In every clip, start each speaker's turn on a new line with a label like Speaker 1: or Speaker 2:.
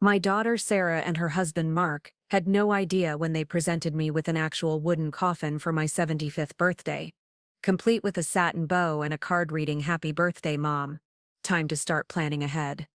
Speaker 1: My daughter Sarah and her husband Mark had no idea when they presented me with an actual wooden coffin for my 75th birthday, complete with a satin bow and a card reading "Happy Birthday, Mom. Time to start planning ahead.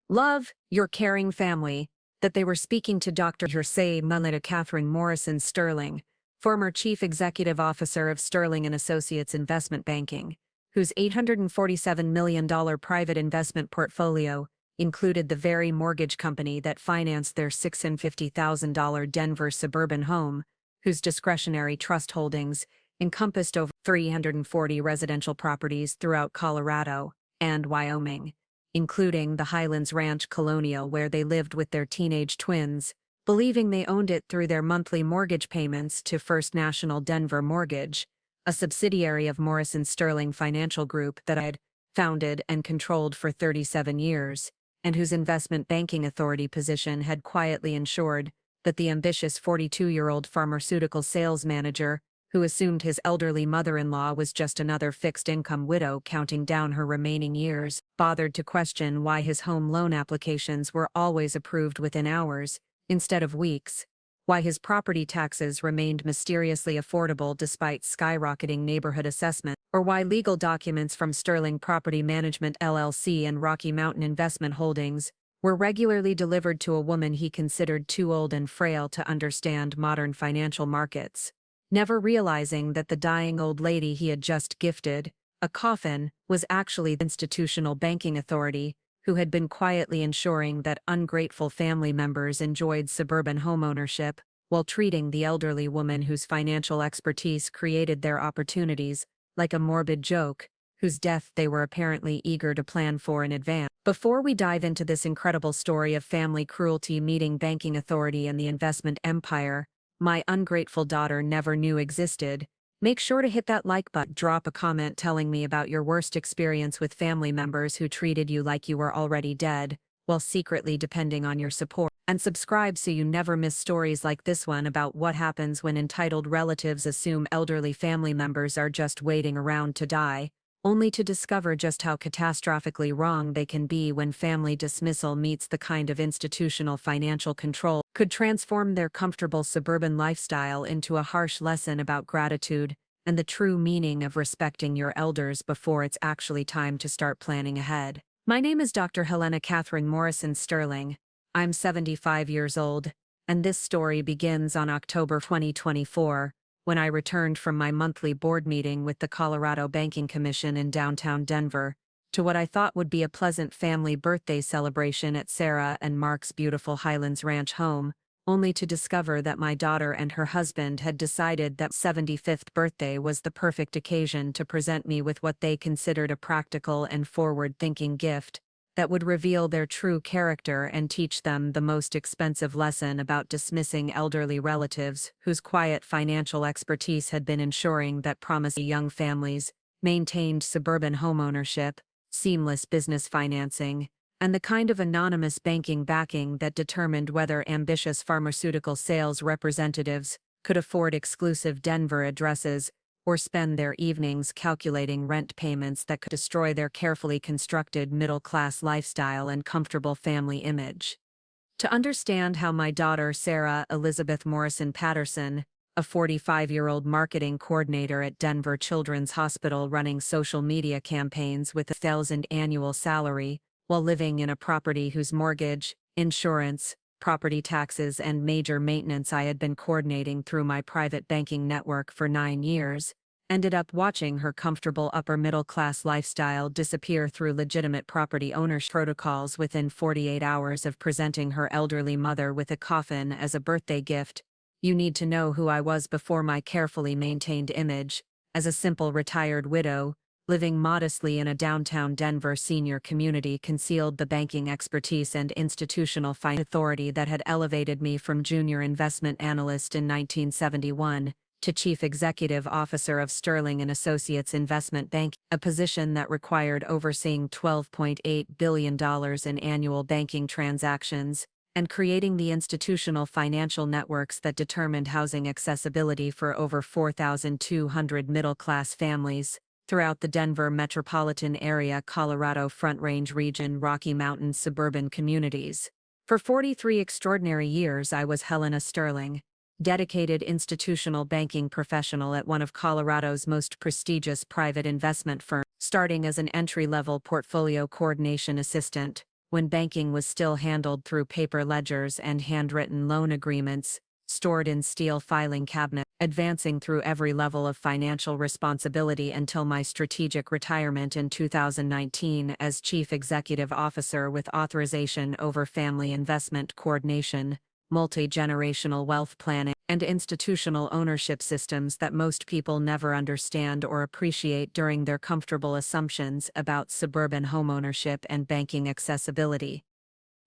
Speaker 1: Love, your caring family," that they were speaking to Dr. Helena Catherine Morrison-Sterling, former Chief Executive Officer of Sterling and Associates Investment Banking, whose $847 million private investment portfolio included the very mortgage company that financed their $650,000 Denver suburban home, whose discretionary trust holdings encompassed over 340 residential properties throughout Colorado and Wyoming, including the Highlands Ranch colonial where they lived with their teenage twins, believing they owned it through their monthly mortgage payments to First National Denver Mortgage, a subsidiary of Morrison Sterling Financial Group that I had founded and controlled for 37 years, and whose investment banking authority position had quietly ensured that the ambitious 42-year-old pharmaceutical sales manager, who assumed his elderly mother-in-law was just another fixed-income widow counting down her remaining years, bothered to question why his home loan applications were always approved within hours, instead of weeks, why his property taxes remained mysteriously affordable despite skyrocketing neighborhood assessment, or why legal documents from Sterling Property Management LLC and Rocky Mountain Investment Holdings were regularly delivered to a woman he considered too old and frail to understand modern financial markets, never realizing that the dying old lady he had just gifted a coffin was actually the institutional banking authority who had been quietly ensuring that ungrateful family members enjoyed suburban homeownership while treating the elderly woman whose financial expertise created their opportunities like a morbid joke, whose death they were apparently eager to plan for in advance. Before we dive into this incredible story of family cruelty meeting banking authority and the investment empire my ungrateful daughter never knew existed, make sure to hit that like button, drop a comment telling me about your worst experience with family members who treated you like you were already dead, while secretly depending on your support, and subscribe so you never miss stories like this one about what happens when entitled relatives assume elderly family members are just waiting around to die, only to discover just how catastrophically wrong they can be when family dismissal meets the kind of institutional financial control could transform their comfortable suburban lifestyle into a harsh lesson about gratitude and the true meaning of respecting your elders before it's actually time to start planning ahead. My name is Dr. Helena Catherine Morrison-Sterling. I'm 75 years old, and this story begins on October 2024, when I returned from my monthly board meeting with the Colorado Banking Commission in downtown Denver, to what I thought would be a pleasant family birthday celebration at Sarah and Mark's beautiful Highlands Ranch home, only to discover that my daughter and her husband had decided that 75th birthday was the perfect occasion to present me with what they considered a practical and forward-thinking gift that would reveal their true character and teach them the most expensive lesson about dismissing elderly relatives whose quiet financial expertise had been ensuring that promising young families maintained suburban homeownership, seamless business financing, and the kind of anonymous banking backing that determined whether ambitious pharmaceutical sales representatives could afford exclusive Denver addresses or spend their evenings calculating rent payments that could destroy their carefully constructed middle-class lifestyle and comfortable family image. To understand how my daughter Sarah Elizabeth Morrison Patterson, a 45-year-old marketing coordinator at Denver Children's Hospital running social media campaigns with a $1,000 annual salary, while living in a property whose mortgage, insurance, property taxes and major maintenance I had been coordinating through my private banking network for 9 years, ended up watching her comfortable upper-middle-class lifestyle disappear through legitimate property ownership protocols within 48 hours of presenting her elderly mother with a coffin as a birthday gift. You need to know who I was before my carefully maintained image, as a simple retired widow, living modestly in a downtown Denver senior community, concealed the banking expertise and institutional finance authority that had elevated me from junior investment analyst in 1971 to chief executive officer of Sterling and Associates Investment Bank, a position that required overseeing $12.8 billion in annual banking transactions and creating the institutional financial networks that determined housing accessibility for over 4,200 middle-class families throughout the Denver metropolitan area, Colorado Front Range region, Rocky Mountain suburban communities. For 43 extraordinary years, I was Helena Sterling, dedicated institutional banking professional at one of Colorado's most prestigious private investment firms, starting as an entry-level portfolio coordination assistant, when banking was still handled through paper ledgers and handwritten loan agreements, stored in steel filing cabinets, advancing through every level of financial responsibility until my strategic retirement in 2019 as Chief Executive Officer with authorization over family investment coordination, multi-generational wealth planning, and institutional ownership systems that most people never understand or appreciate during their comfortable assumptions about suburban homeownership and banking accessibility.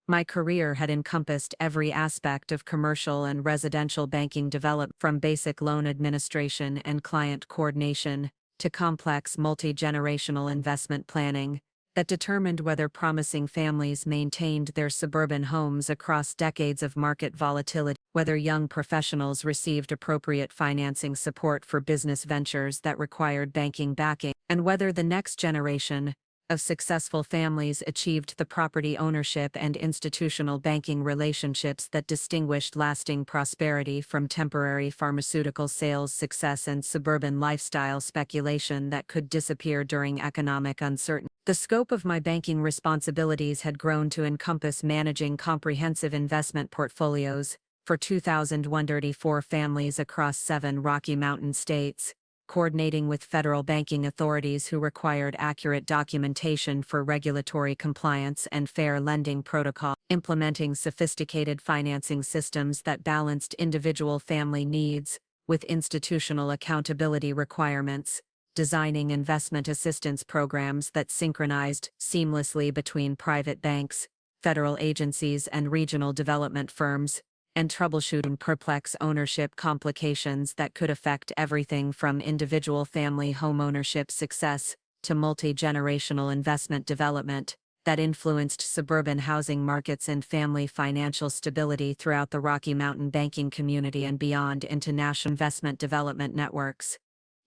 Speaker 1: My career had encompassed every aspect of commercial and residential banking development, from basic loan administration and client coordination to complex multi-generational investment planning that determined whether promising families maintained their suburban homes across decades of market volatility, whether young professionals received appropriate financing support for business ventures that required banking backing, and whether the next generation of successful families achieved the property ownership and institutional banking relationships that distinguished lasting prosperity from temporary pharmaceutical sales success and suburban lifestyle speculation that could disappear during economic uncertainty. The scope of my banking responsibilities had grown to encompass managing comprehensive investment portfolios for 2,134 families across 7 Rocky Mountain states, coordinating with federal banking authorities who required accurate documentation for regulatory compliance and fair lending protocol, implementing sophisticated financing systems that balanced individual family needs with institutional accountability requirements, designing investment assistance programs that synchronized seamlessly between private banks, federal agencies, and regional development firms, and troubleshooting complex ownership complications that could affect everything from individual family homeownership success to multi-generational investment development that influenced suburban housing markets and family financial stability throughout the Rocky Mountain banking community and beyond into national investment development networks.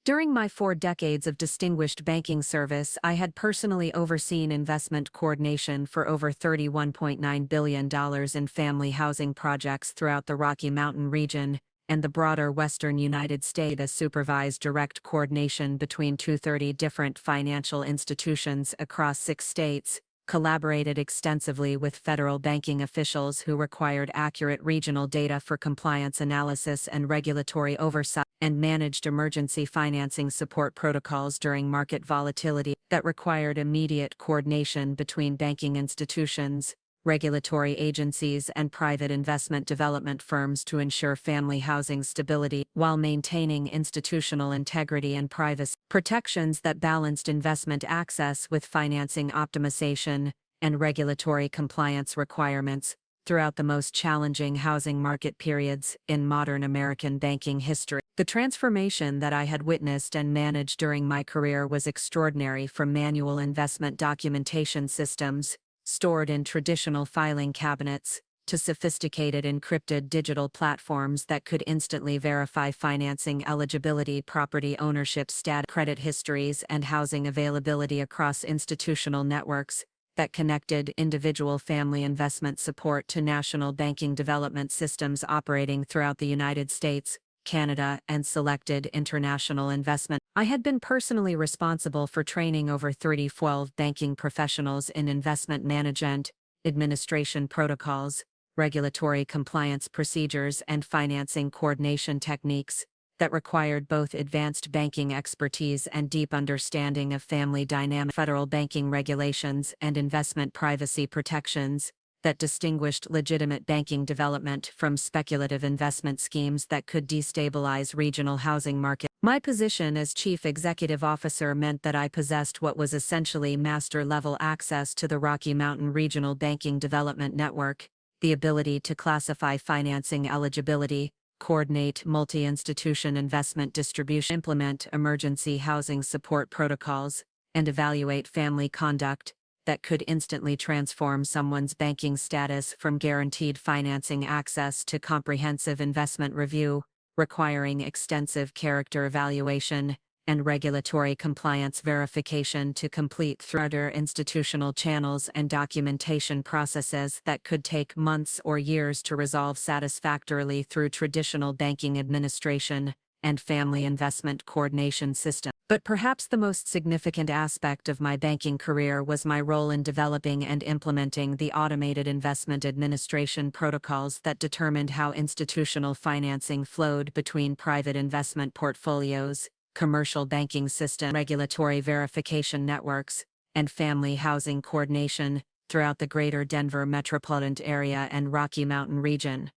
Speaker 1: During my 4 decades of distinguished banking service, I had personally overseen investment coordination for over $31.9 billion in family housing projects throughout the Rocky Mountain region and the broader western United States, as supervised direct coordination between 230 different financial institutions across 6 states, collaborated extensively with federal banking officials who required accurate regional data for compliance analysis and regulatory oversight, and managed emergency financing support protocols during market volatility that required immediate coordination between banking institutions, regulatory agencies, and private investment development firms to ensure family housing stability while maintaining institutional integrity and privacy. Protections that balanced investment access with financing optimization and regulatory compliance requirements throughout the most challenging housing market periods in modern American banking history. The transformation that I had witnessed and managed during my career was extraordinary, from manual investment documentation systems stored in traditional filing cabinets to sophisticated encrypted digital platforms that could instantly verify financing eligibility, property ownership status, credit histories, and housing availability across institutional networks that connected individual family investment support to national banking development systems operating throughout the United States, Canada, and selected international investment. I had been personally responsible for training over 12 banking professionals in investment management, administration protocols, regulatory compliance procedures, and financing coordination techniques that required both advanced banking expertise and deep understanding of family dynamics, federal banking regulations, and investment privacy protections that distinguished legitimate banking development from speculative investment schemes that could destabilize regional housing markets. My position as Chief Executive Officer meant that I possessed what was essentially master-level access to the Rocky Mountain Regional Banking Development Network, the ability to classify financing eligibility, coordinate multi-institution investment distribution, implement emergency housing support protocols, and evaluate family conduct that could instantly transform someone's banking status from guaranteed financing access to comprehensive investment review, requiring extensive character evaluation and regulatory compliance verification to complete through other institutional channels and documentation processes that could take months or years to resolve satisfactorily through traditional banking administration and family investment coordination system. But perhaps the most significant aspect of my banking career was my role in developing and implementing the automated investment administration protocols that determined how institutional financing flowed between private investment portfolios, commercial banking system, regulatory verification networks, and family housing coordination throughout the greater Denver metropolitan area and Rocky Mountain region.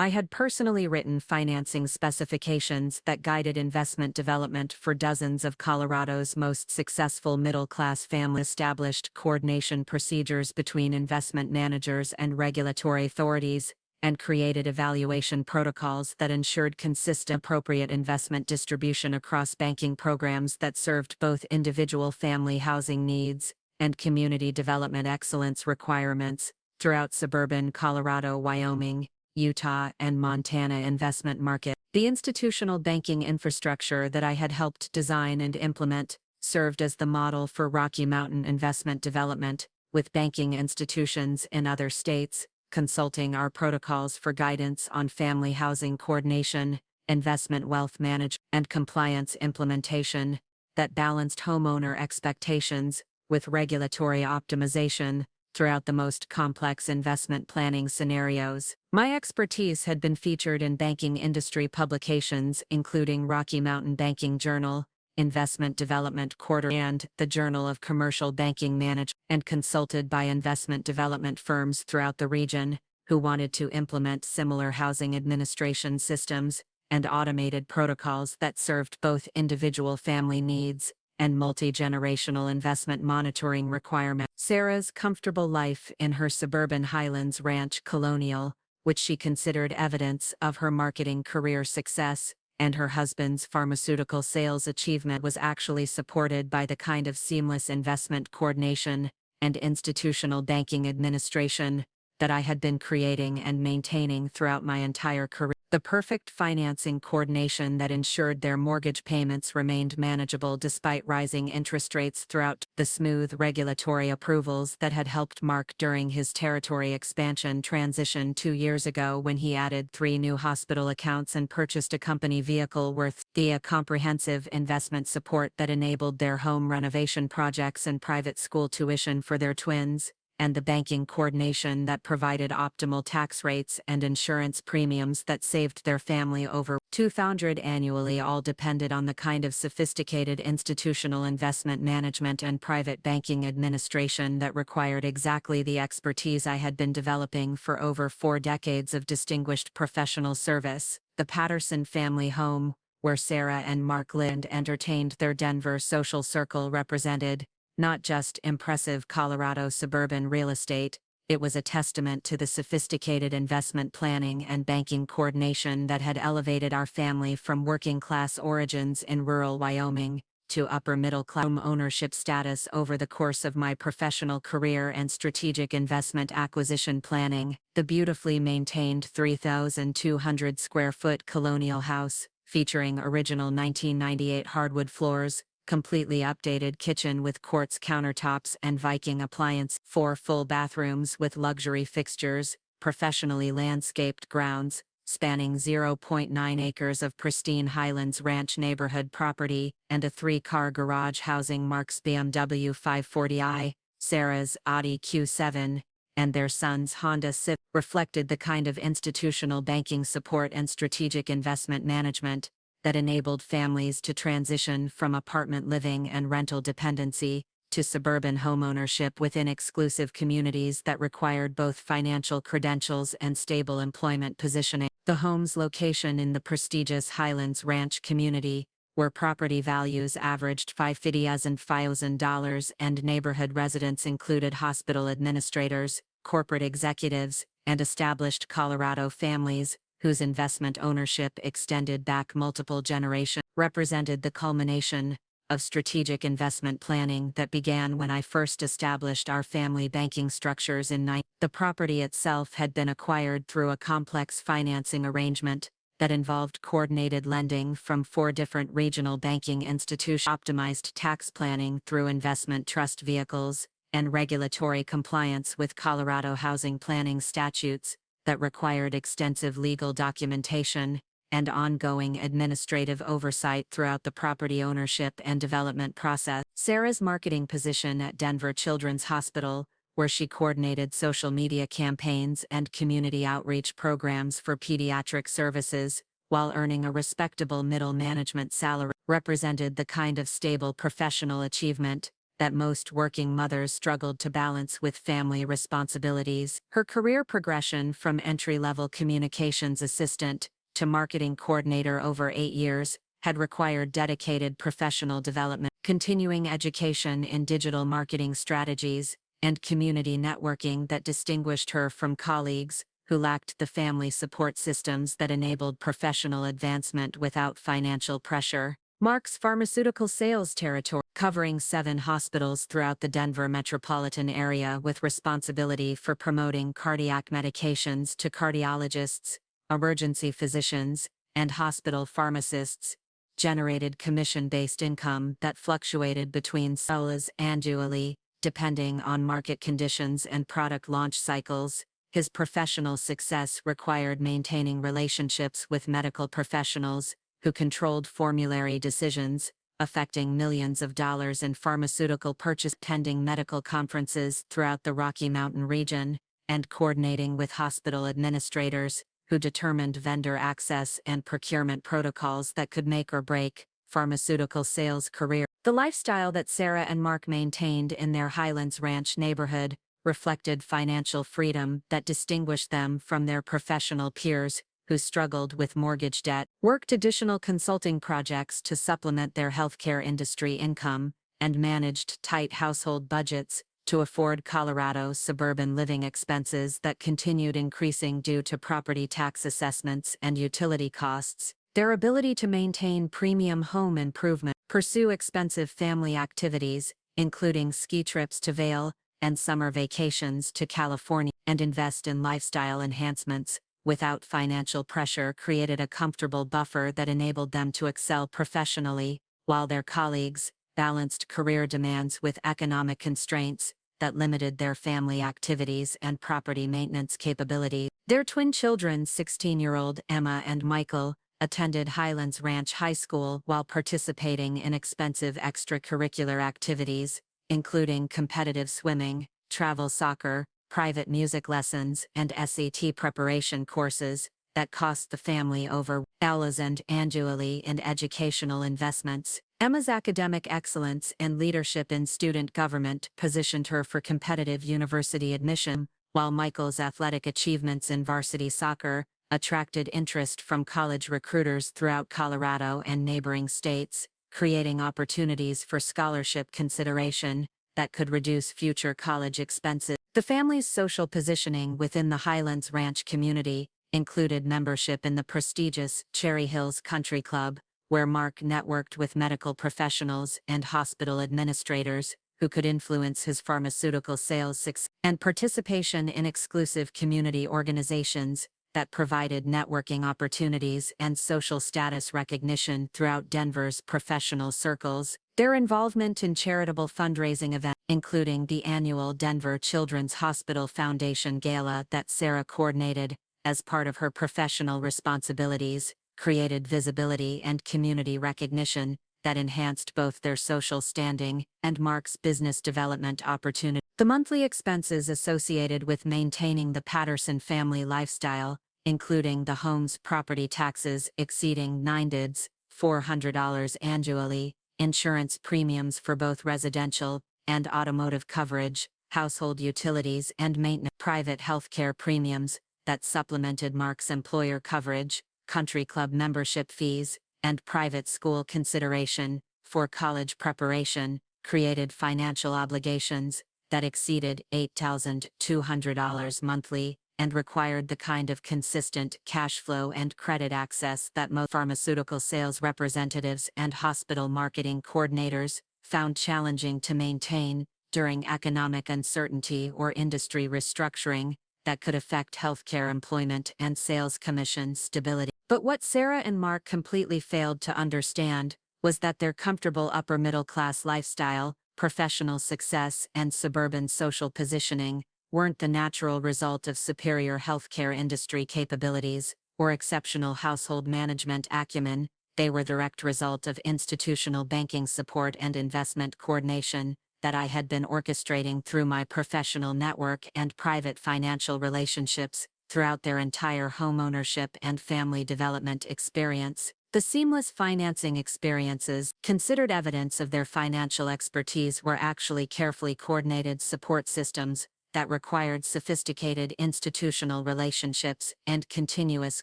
Speaker 1: I had personally written financing specifications that guided investment development for dozens of Colorado's most successful middle-class families, established coordination procedures between investment managers and regulatory authorities, and created evaluation protocols that ensured consistent, appropriate investment distribution across banking programs that served both individual family housing needs and community development excellence requirements throughout suburban Colorado, Wyoming, Utah, and Montana investment market. The institutional banking infrastructure that I had helped design and implement served as the model for Rocky Mountain investment development, with banking institutions in other states consulting our protocols for guidance on family housing coordination, investment wealth management, and compliance implementation that balanced homeowner expectations with regulatory optimization throughout the most complex investment planning scenarios. My expertise had been featured in banking industry publications including Rocky Mountain Banking Journal, Investment Development Quarterly, and the Journal of Commercial Banking Management, and consulted by investment development firms throughout the region who wanted to implement similar housing administration systems and automated protocols that served both individual family needs and multi-generational investment monitoring requirements. Sarah's comfortable life in her suburban Highlands Ranch Colonial, which she considered evidence of her marketing career success, and her husband's pharmaceutical sales achievement, was actually supported by the kind of seamless investment coordination and institutional banking administration that I had been creating and maintaining throughout my entire career. The perfect financing coordination that ensured their mortgage payments remained manageable despite rising interest rates throughout, the smooth regulatory approvals that had helped Mark during his territory expansion transition 2 years ago when he added 3 new hospital accounts and purchased a company vehicle worth the comprehensive investment support that enabled their home renovation projects and private school tuition for their twins, and the banking coordination that provided optimal tax rates and insurance premiums that saved their family over $2,000 annually, all depended on the kind of sophisticated institutional investment management and private banking administration that required exactly the expertise I had been developing for over 4 decades of distinguished professional service. The Patterson family home, where Sarah and Mark lived and entertained their Denver social circle, represented not just impressive Colorado suburban real estate, it was a testament to the sophisticated investment planning and banking coordination that had elevated our family from working-class origins in rural Wyoming to upper-middle-class ownership status over the course of my professional career and strategic investment acquisition planning. The beautifully maintained 3,200-square-foot colonial house, featuring original 1998 hardwood floors, completely updated kitchen with quartz countertops and Viking appliance, 4 full bathrooms with luxury fixtures, professionally landscaped grounds, spanning 0.9 acres of pristine Highlands Ranch neighborhood property, and a 3-car garage housing Mark's BMW 540i, Sarah's Audi Q7, and their son's Honda Civic, reflected the kind of institutional banking support and strategic investment management that enabled families to transition from apartment living and rental dependency to suburban homeownership within exclusive communities that required both financial credentials and stable employment positioning. The home's location in the prestigious Highlands Ranch community, where property values averaged $50,000 and neighborhood residents included hospital administrators, corporate executives, and established Colorado families, whose investment ownership extended back multiple generations, represented the culmination of strategic investment planning that began when I first established our family banking structures in 1990. The property itself had been acquired through a complex financing arrangement that involved coordinated lending from 4 different regional banking institutions, optimized tax planning through investment trust vehicles, and regulatory compliance with Colorado housing planning statutes that required extensive legal documentation and ongoing administrative oversight throughout the property ownership and development process. Sarah's marketing position at Denver Children's Hospital, where she coordinated social media campaigns and community outreach programs for pediatric services, while earning a respectable middle management salary, represented the kind of stable professional achievement that most working mothers struggled to balance with family responsibilities. Her career progression from entry-level communications assistant to marketing coordinator over 8 years had required dedicated professional development, continuing education in digital marketing strategies, and community networking that distinguished her from colleagues who lacked the family support systems that enabled professional advancement without financial pressure. Mark's pharmaceutical sales territory, covering 7 hospitals throughout the Denver metropolitan area with responsibility for promoting cardiac medications to cardiologists, emergency physicians, and hospital pharmacists, generated commission-based income that fluctuated between dollars annually, depending on market conditions and product launch cycles. His professional success required maintaining relationships with medical professionals who controlled formulary decisions, affecting millions of dollars in pharmaceutical purchase, attending medical conferences throughout the Rocky Mountain region, and coordinating with hospital administrators who determined vendor access and procurement protocols that could make or break pharmaceutical sales career. The lifestyle that Sarah and Mark maintained in their Highlands Ranch neighborhood reflected financial freedom that distinguished them from their professional peers who struggled with mortgage debt, worked additional consulting projects to supplement their healthcare industry income, and managed tight household budgets to afford Colorado suburban living expenses that continued increasing due to property tax assessments and utility costs. Their ability to maintain premium home improvement, pursue expensive family activities, including ski trips to Vail and summer vacations to California, and invest in lifestyle enhancements without financial pressure created a comfortable buffer that enabled them to excel professionally, while their colleagues balanced career demands with economic constraints that limited their family activities and property maintenance capability. Their twin children, 16-year-old Emma and Michael, attended Highlands Ranch High School while participating in expensive extracurricular activities, including competitive swimming, travel soccer, private music lessons, and SAT preparation courses that cost the family over $1,000 annually in educational investments. Emma's academic excellence and leadership in student government positioned her for competitive university admission, while Michael's athletic achievements in varsity soccer attracted interest from college recruiters throughout Colorado and neighboring states, creating opportunities for scholarship consideration that could reduce future college expenses. The family's social positioning within the Highlands Ranch community included membership in the prestigious Cherry Hills Country Club, where Mark networked with medical professionals and hospital administrators who could influence his pharmaceutical sales success, and participation in exclusive community organizations that provided networking opportunities and social status recognition throughout Denver's professional circles. Their involvement in charitable fundraising events, including the annual Denver Children's Hospital Foundation Gala that Sarah coordinated as part of her professional responsibilities, created visibility and community recognition that enhanced both their social standing and Mark's business development opportunity. The monthly expenses associated with maintaining the Patterson family lifestyle, including the home's property taxes exceeding $400 annually, insurance premiums for both residential and automotive coverage, household utilities and maintenance, private healthcare premiums that supplemented Mark's employer coverage, country club membership fees, and private school consideration for college preparation, created financial obligations that exceeded $8,200 monthly and required the kind of consistent cash flow and credit access that most pharmaceutical sales representatives and hospital marketing coordinators found challenging to maintain during economic uncertainty or industry restructuring that could affect healthcare employment and sales commission stability. But what Sarah and Mark completely failed to understand was that their comfortable upper-middle-class lifestyle, professional success, and suburban social positioning weren't the natural result of superior healthcare industry capabilities or exceptional household management acumen. They were the direct result of institutional banking support and investment coordination that I had been orchestrating through my professional network and private financial relationships throughout their entire homeownership and family development experience. The seamless financing experiences, considered evidence of their financial expertise, were actually carefully coordinated support systems that required sophisticated institutional relationships and continuous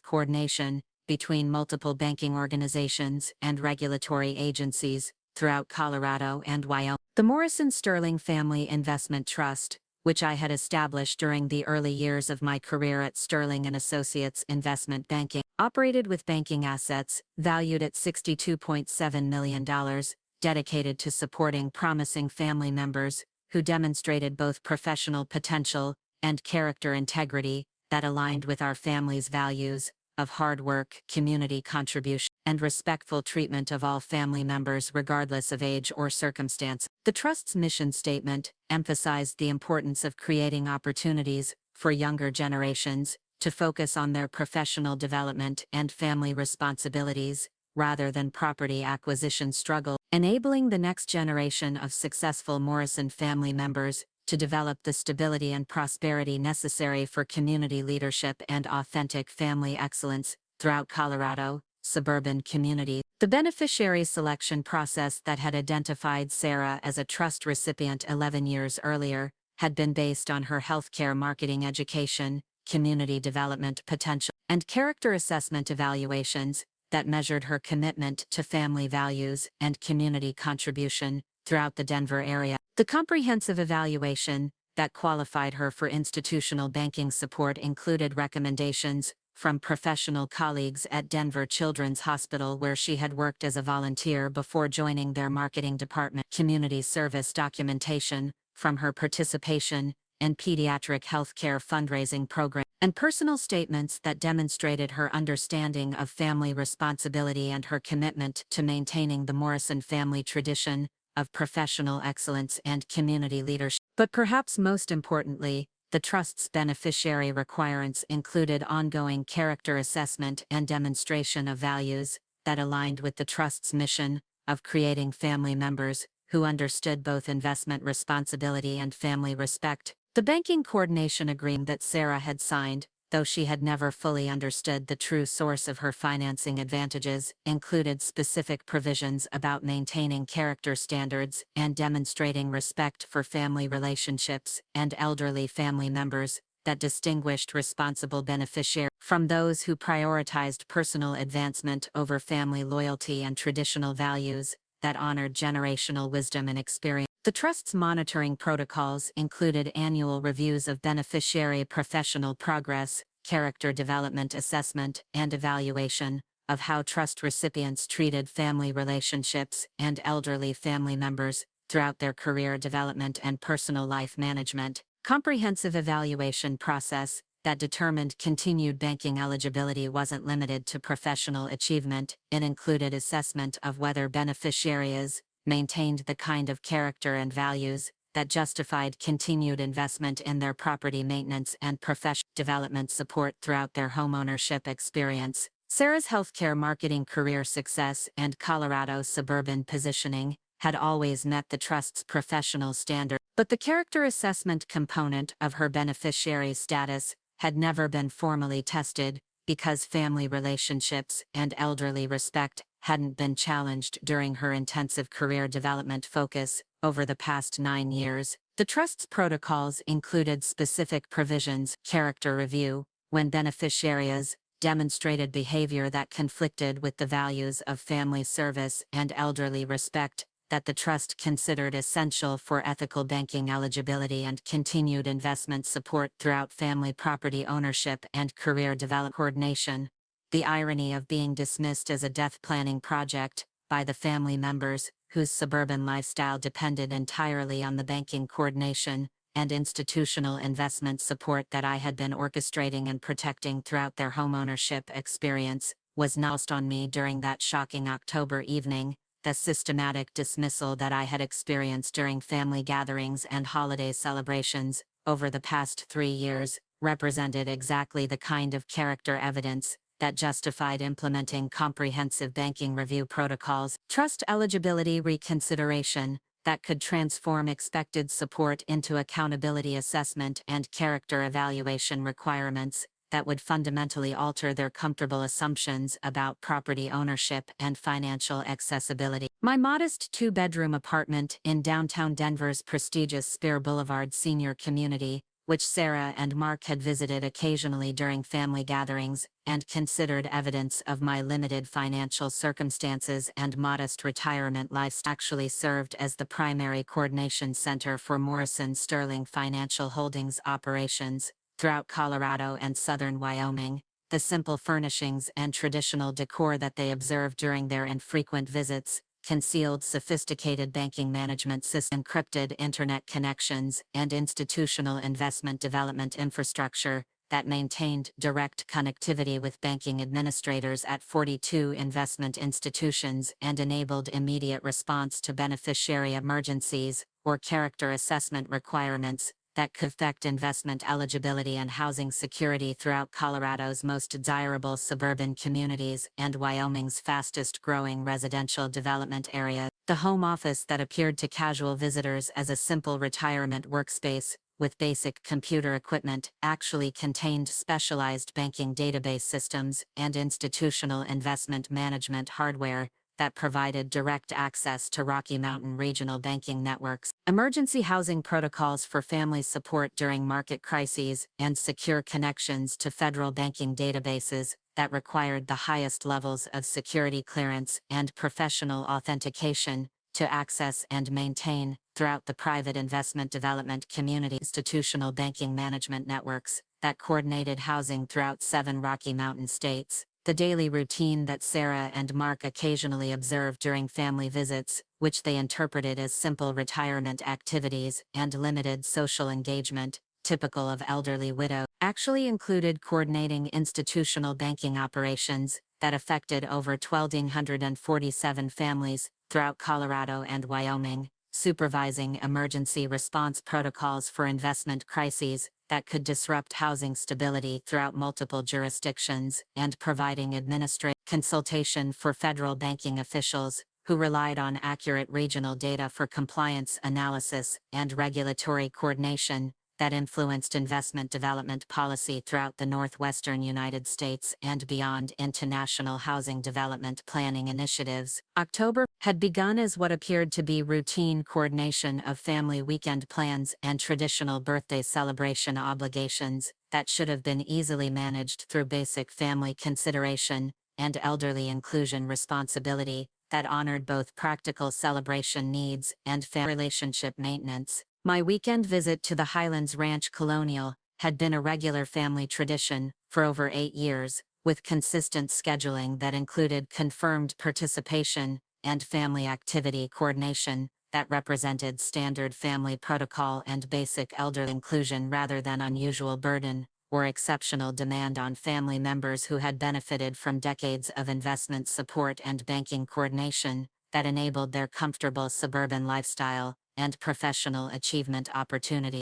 Speaker 1: coordination between multiple banking organizations and regulatory agencies throughout Colorado and Wyoming. The Morrison Sterling Family Investment Trust, which I had established during the early years of my career at Sterling & Associates Investment Banking, operated with banking assets valued at $62.7 million, dedicated to supporting promising family members who demonstrated both professional potential and character integrity that aligned with our family's values of hard work, community contribution, and respectful treatment of all family members regardless of age or circumstance. The Trust's mission statement emphasized the importance of creating opportunities for younger generations to focus on their professional development and family responsibilities, rather than property acquisition struggle, enabling the next generation of successful Morrison family members to develop the stability and prosperity necessary for community leadership and authentic family excellence throughout Colorado suburban communities. The beneficiary selection process that had identified Sarah as a trust recipient 11 years earlier had been based on her healthcare marketing education, community development potential, and character assessment evaluations that measured her commitment to family values and community contribution throughout the Denver area. The comprehensive evaluation that qualified her for institutional banking support included recommendations from professional colleagues at Denver Children's Hospital, where she had worked as a volunteer before joining their marketing department, community service documentation from her participation in pediatric healthcare fundraising programs, and personal statements that demonstrated her understanding of family responsibility and her commitment to maintaining the Morrison family tradition of professional excellence and community leadership. But perhaps most importantly, the Trust's beneficiary requirements included ongoing character assessment and demonstration of values that aligned with the Trust's mission of creating family members who understood both investment responsibility and family respect. The banking coordination agreement that Sarah had signed, though she had never fully understood the true source of her financing advantages, included specific provisions about maintaining character standards and demonstrating respect for family relationships and elderly family members that distinguished responsible beneficiaries from those who prioritized personal advancement over family loyalty and traditional values that honored generational wisdom and experience. The Trust's monitoring protocols included annual reviews of beneficiary professional progress, character development assessment, and evaluation of how Trust recipients treated family relationships and elderly family members throughout their career development and personal life management. Comprehensive evaluation process that determined continued banking eligibility wasn't limited to professional achievement. It included assessment of whether beneficiaries maintained the kind of character and values that justified continued investment in their property maintenance and professional development support throughout their homeownership experience. Sarah's healthcare marketing career success and Colorado suburban positioning had always met the Trust's professional standard, but the character assessment component of her beneficiary status had never been formally tested because family relationships and elderly respect hadn't been challenged during her intensive career development focus over the past 9 years. The Trust's protocols included specific provisions, character review, when beneficiaries demonstrated behavior that conflicted with the values of family service and elderly respect that the Trust considered essential for ethical banking eligibility and continued investment support throughout family property ownership and career development coordination. The irony of being dismissed as a death planning project by the family members whose suburban lifestyle depended entirely on the banking coordination and institutional investment support that I had been orchestrating and protecting throughout their homeownership experience
Speaker 2: was not lost on me during that shocking October evening. The systematic dismissal that I had experienced during family gatherings and holiday celebrations over the past 3 years represented exactly the kind of character evidence that justified implementing comprehensive banking review protocols, trust eligibility reconsideration, that could transform expected support into accountability assessment and character evaluation requirements that would fundamentally alter their comfortable assumptions about property ownership and financial accessibility. My modest two-bedroom apartment in downtown Denver's prestigious Spear Boulevard senior community, which Sarah and Mark had visited occasionally during family gatherings and considered evidence of my limited financial circumstances and modest retirement lifestyle, actually served as the primary coordination center for Morrison Sterling Financial Holdings operations throughout Colorado and southern Wyoming. The simple furnishings and traditional decor that they observed during their infrequent visits concealed sophisticated banking management system, encrypted internet connections, and institutional investment development infrastructure that maintained direct connectivity with banking administrators at 42 investment institutions and enabled immediate response to beneficiary emergencies or character assessment requirements that could affect investment eligibility and housing security throughout Colorado's most desirable suburban communities and Wyoming's fastest-growing residential development area. The home office that appeared to casual visitors as a simple retirement workspace with basic computer equipment actually contained specialized banking database systems and institutional investment management hardware that provided direct access to Rocky Mountain regional banking networks, emergency housing protocols for family support during market crises, and secure connections to federal banking databases that required the highest levels of security clearance and professional authentication to access and maintain throughout the private investment development community. Institutional banking management networks that coordinated housing throughout 7 Rocky Mountain states. The daily routine that Sarah and Mark occasionally observed during family visits, which they interpreted as simple retirement activities and limited social engagement, typical of elderly widows, actually included coordinating institutional banking operations that affected over 1,247 families throughout Colorado and Wyoming, supervising emergency response protocols for investment crises that could disrupt housing stability throughout multiple jurisdictions, and providing administrative consultation for federal banking officials who relied on accurate regional data for compliance analysis and regulatory coordination that influenced investment development policy throughout the northwestern United States and beyond into national housing development planning initiatives. October had begun as what appeared to be routine coordination of family weekend plans and traditional birthday celebration obligations that should have been easily managed through basic family consideration and elderly inclusion responsibility that honored both practical celebration needs and family relationship maintenance. My weekend visit to the Highlands Ranch Colonial had been a regular family tradition for over 8 years, with consistent scheduling that included confirmed participation and family activity coordination that represented standard family protocol and basic elder inclusion rather than unusual burden or exceptional demand on family members who had benefited from decades of investment support and banking coordination that enabled their comfortable suburban lifestyle and professional achievement opportunity.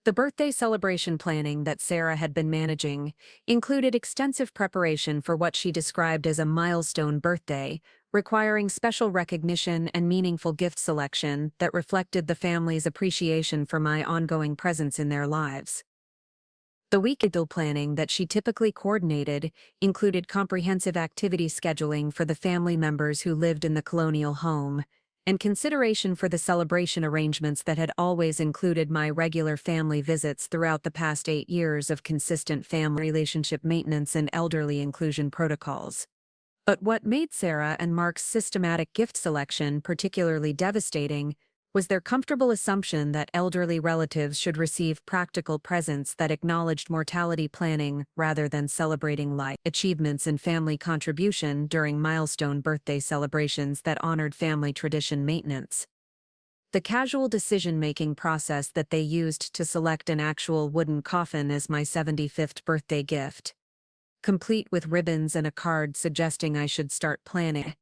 Speaker 1: The birthday celebration planning that Sarah had been managing included extensive preparation for what she described as a milestone birthday, requiring special recognition and meaningful gift selection that reflected the family's appreciation for my ongoing presence in their lives. The weekend planning that she typically coordinated included comprehensive activity scheduling for the family members who lived in the colonial home, and consideration for the celebration arrangements that had always included my regular family visits throughout the past 8 years of consistent family relationship maintenance and elderly inclusion protocols. But what made Sarah and Mark's systematic gift selection particularly devastating was their comfortable assumption that elderly relatives should receive practical presents that acknowledged mortality planning rather than celebrating life achievements and family contribution during milestone birthday celebrations that honored family tradition maintenance. The casual decision-making process that they used to select an actual wooden coffin as my 75th birthday gift, complete with ribbons and a card suggesting I should start planning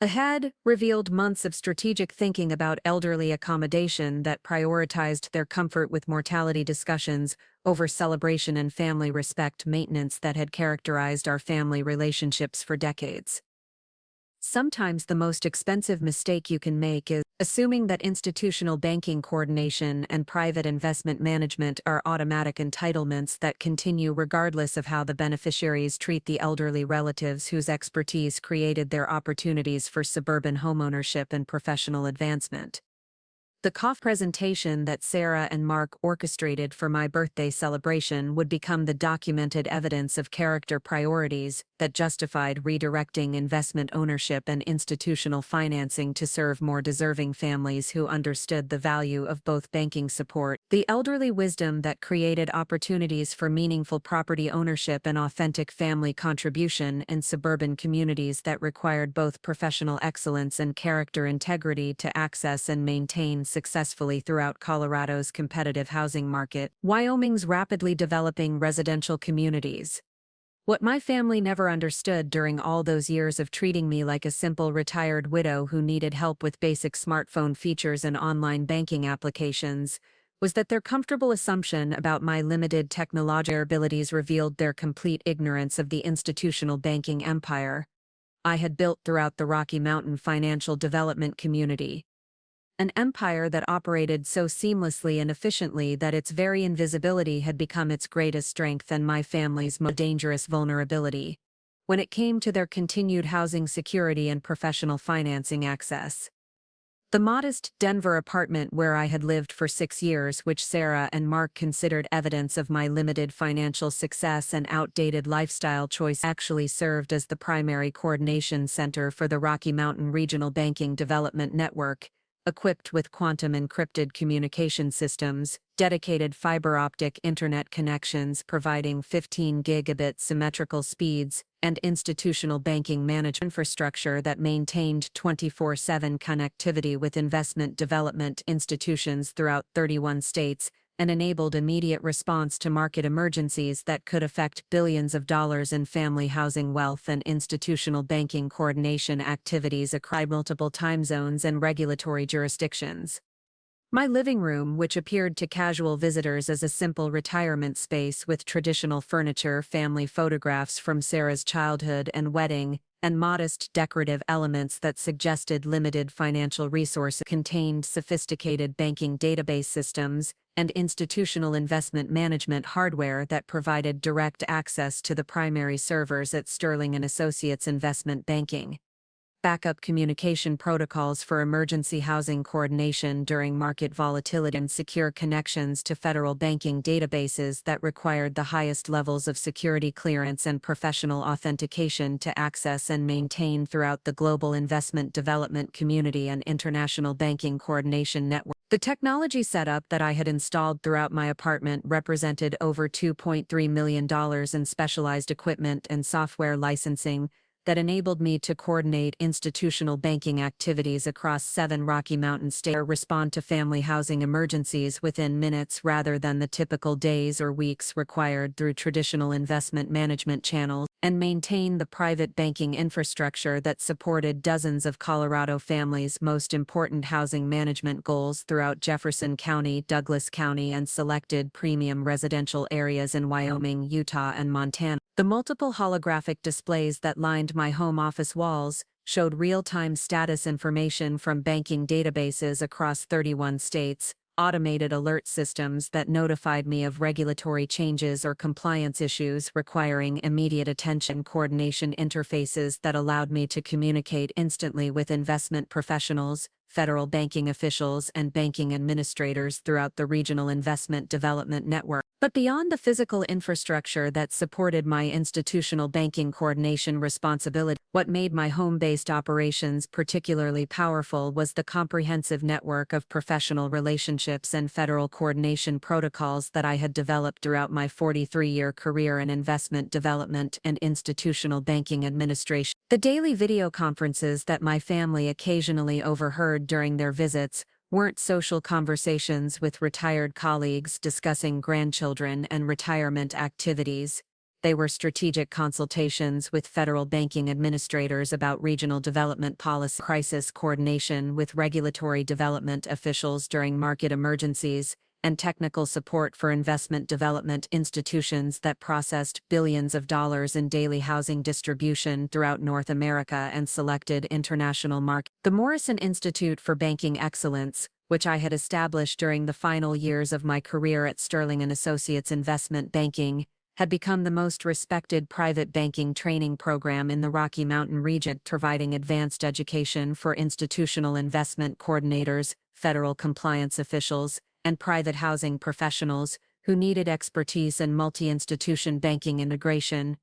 Speaker 1: ahead, revealed months of strategic thinking about elderly accommodation that prioritized their comfort with mortality discussions over celebration and family respect maintenance that had characterized our family relationships for decades. Sometimes the most expensive mistake you can make is assuming that institutional banking coordination and private investment management are automatic entitlements that continue regardless of how the beneficiaries treat the elderly relatives whose expertise created their opportunities for suburban homeownership and professional advancement. The COF presentation that Sarah and Mark orchestrated for my birthday celebration would become the documented evidence of character priorities that justified redirecting investment ownership and institutional financing to serve more deserving families who understood the value of both banking support, the elderly wisdom that created opportunities for meaningful property ownership and authentic family contribution in suburban communities that required both professional excellence and character integrity to access and maintain successfully throughout Colorado's competitive housing market, Wyoming's rapidly developing residential communities. What my family never understood during all those years of treating me like a simple retired widow who needed help with basic smartphone features and online banking applications was that their comfortable assumption about my limited technological abilities revealed their complete ignorance of the institutional banking empire I had built throughout the Rocky Mountain financial development community. An empire that operated so seamlessly and efficiently that its very invisibility had become its greatest strength and my family's most dangerous vulnerability, when it came to their continued housing security and professional financing access. The modest Denver apartment where I had lived for 6 years, which Sarah and Mark considered evidence of my limited financial success and outdated lifestyle choice, actually served as the primary coordination center for the Rocky Mountain Regional Banking Development Network, equipped with quantum encrypted communication systems, dedicated fiber optic internet connections providing 15 gigabit symmetrical speeds, and institutional banking management infrastructure that maintained 24/7 connectivity with investment development institutions throughout 31 states, and enabled immediate response to market emergencies that could affect billions of dollars in family housing wealth and institutional banking coordination activities across multiple time zones and regulatory jurisdictions. My living room, which appeared to casual visitors as a simple retirement space with traditional furniture, family photographs from Sarah's childhood and wedding, and modest decorative elements that suggested limited financial resources, contained sophisticated banking database systems and institutional investment management hardware that provided direct access to the primary servers at Sterling and Associates Investment Banking. Backup communication protocols for emergency housing coordination during market volatility, and secure connections to federal banking databases that required the highest levels of security clearance and professional authentication to access and maintain throughout the global investment development community and international banking coordination network. The technology setup that I had installed throughout my apartment represented over $2.3 million in specialized equipment and software licensing that enabled me to coordinate institutional banking activities across 7 Rocky Mountain states, respond to family housing emergencies within minutes rather than the typical days or weeks required through traditional investment management channels, and maintain the private banking infrastructure that supported dozens of Colorado families' most important housing management goals throughout Jefferson County, Douglas County, and selected premium residential areas in Wyoming, Utah, and Montana. The multiple holographic displays that lined my home office walls showed real-time status information from banking databases across 31 states, automated alert systems that notified me of regulatory changes or compliance issues requiring immediate attention, coordination interfaces that allowed me to communicate instantly with investment professionals, federal banking officials, and banking administrators throughout the regional investment development network. But beyond the physical infrastructure that supported my institutional banking coordination responsibility, what made my home-based operations particularly powerful was the comprehensive network of professional relationships and federal coordination protocols that I had developed throughout my 43-year career in investment development and institutional banking administration. The daily video conferences that my family occasionally overheard during their visits weren't social conversations with retired colleagues discussing grandchildren and retirement activities. They were strategic consultations with federal banking administrators about regional development policy, crisis coordination with regulatory development officials during market emergencies, and technical support for investment development institutions that processed billions of dollars in daily housing distribution throughout North America and selected international markets. The Morrison Institute for Banking Excellence, which I had established during the final years of my career at Sterling & Associates Investment Banking, had become the most respected private banking training program in the Rocky Mountain region, providing advanced education for institutional investment coordinators, federal compliance officials, and private housing professionals who needed expertise in multi-institution banking integration,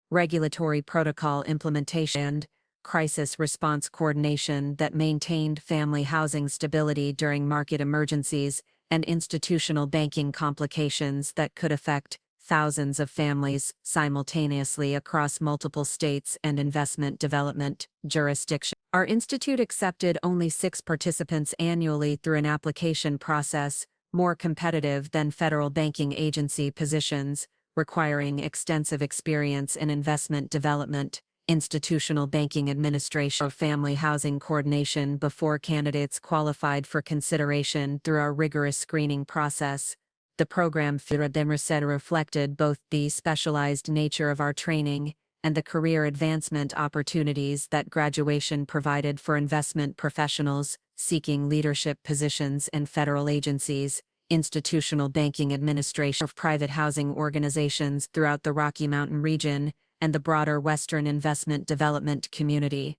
Speaker 1: regulatory protocol implementation, and crisis response coordination that maintained family housing stability during market emergencies and institutional banking complications that could affect thousands of families simultaneously across multiple states and investment development jurisdictions. Our institute accepted only 6 participants annually through an application process, more competitive than federal banking agency positions, requiring extensive experience in investment development, institutional banking administration, or family housing coordination before candidates qualified for consideration through our rigorous screening process. The program reflected both the specialized nature of our training and the career advancement opportunities that graduation provided for investment professionals seeking leadership positions in federal agencies, institutional banking administration of private housing organizations throughout the Rocky Mountain region, and the broader Western investment development community.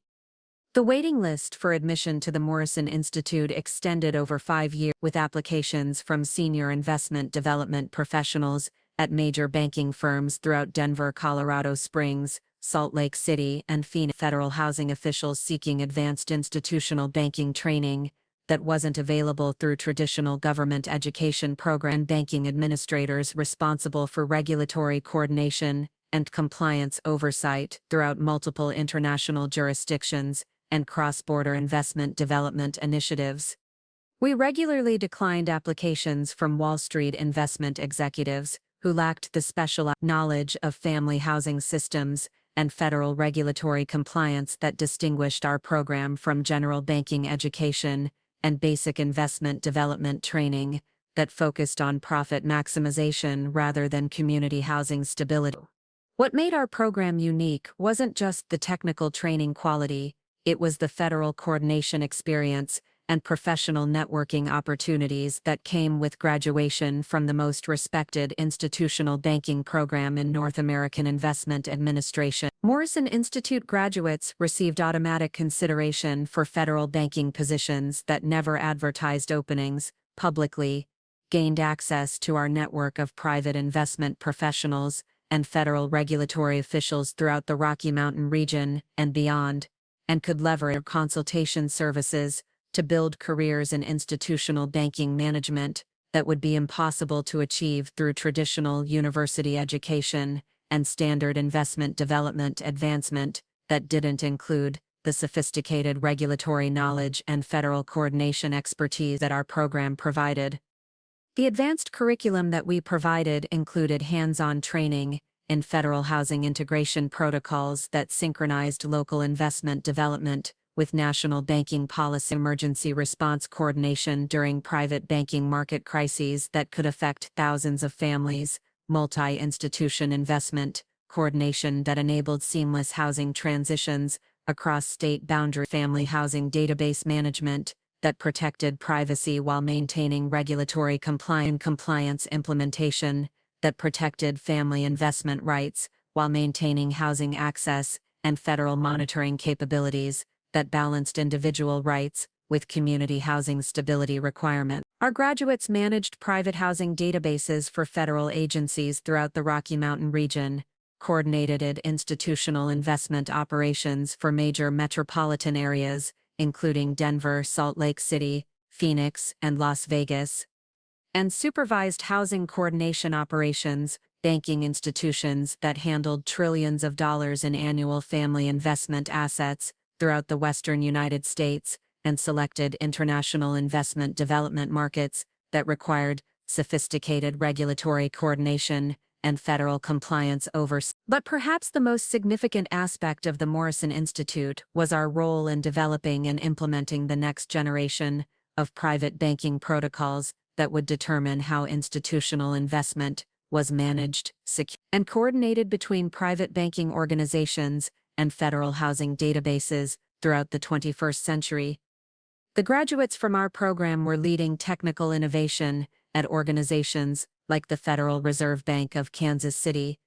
Speaker 1: The waiting list for admission to the Morrison Institute extended over 5 years, with applications from senior investment development professionals at major banking firms throughout Denver, Colorado Springs, Salt Lake City, and Phoenix. Federal housing officials seeking advanced institutional banking training that wasn't available through traditional government education program. Banking administrators responsible for regulatory coordination and compliance oversight throughout multiple international jurisdictions and cross-border investment development initiatives. We regularly declined applications from Wall Street investment executives who lacked the specialized knowledge of family housing systems and federal regulatory compliance that distinguished our program from general banking education and basic investment development training that focused on profit maximization rather than community housing stability. What made our program unique wasn't just the technical training quality, it was the federal coordination experience and professional networking opportunities that came with graduation from the most respected institutional banking program in North American investment administration. Morrison Institute graduates received automatic consideration for federal banking positions that never advertised openings publicly, gained access to our network of private investment professionals and federal regulatory officials throughout the Rocky Mountain region and beyond, and could leverage consultation services to build careers in institutional banking management that would be impossible to achieve through traditional university education and standard investment development advancement that didn't include the sophisticated regulatory knowledge and federal coordination expertise that our program provided. The advanced curriculum that we provided included hands-on training in federal housing integration protocols that synchronized local investment development with national banking policy, emergency response coordination during private banking market crises that could affect thousands of families, multi-institution investment coordination that enabled seamless housing transitions across state boundary, family housing database management that protected privacy while maintaining regulatory compliance implementation that protected family investment rights while maintaining housing access, and federal monitoring capabilities that balanced individual rights with community housing stability requirements. Our graduates managed private housing databases for federal agencies throughout the Rocky Mountain region, coordinated institutional investment operations for major metropolitan areas, including Denver, Salt Lake City, Phoenix, and Las Vegas, and supervised housing coordination operations, banking institutions that handled trillions of dollars in annual family investment assets throughout the western United States,
Speaker 2: and selected international investment development markets that required sophisticated regulatory coordination and federal compliance oversight.
Speaker 1: But perhaps the most significant aspect of the Morrison Institute was our role in developing and implementing the next generation of private banking protocols that would determine how institutional investment was managed, secured, and coordinated between private banking organizations and federal housing databases throughout the 21st century. The graduates from our program were leading technical innovation at organizations like the Federal Reserve Bank of Kansas City,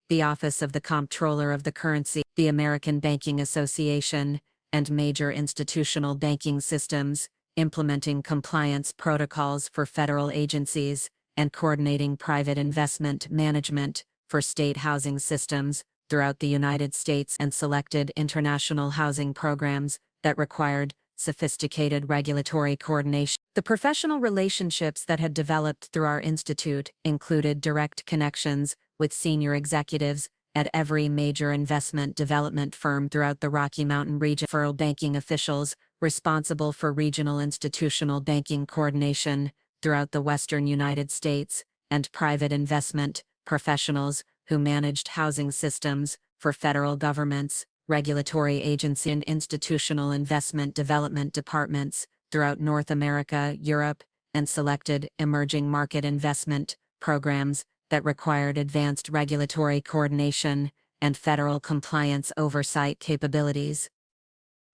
Speaker 1: the Office of the Comptroller of the Currency, the American Banking Association, and major institutional banking systems, implementing compliance protocols for federal agencies and coordinating private investment management for state housing systems throughout the United States, and selected international housing programs that required sophisticated regulatory coordination. The professional relationships that had developed through our institute included direct connections with senior executives at every major investment development firm throughout the Rocky Mountain region, federal banking officials responsible for regional institutional banking coordination throughout the western United States, and private investment professionals who managed housing systems for federal governments, regulatory agency, and institutional investment development departments throughout North America, Europe, and selected emerging market investment programs that required advanced regulatory coordination and federal compliance oversight capabilities.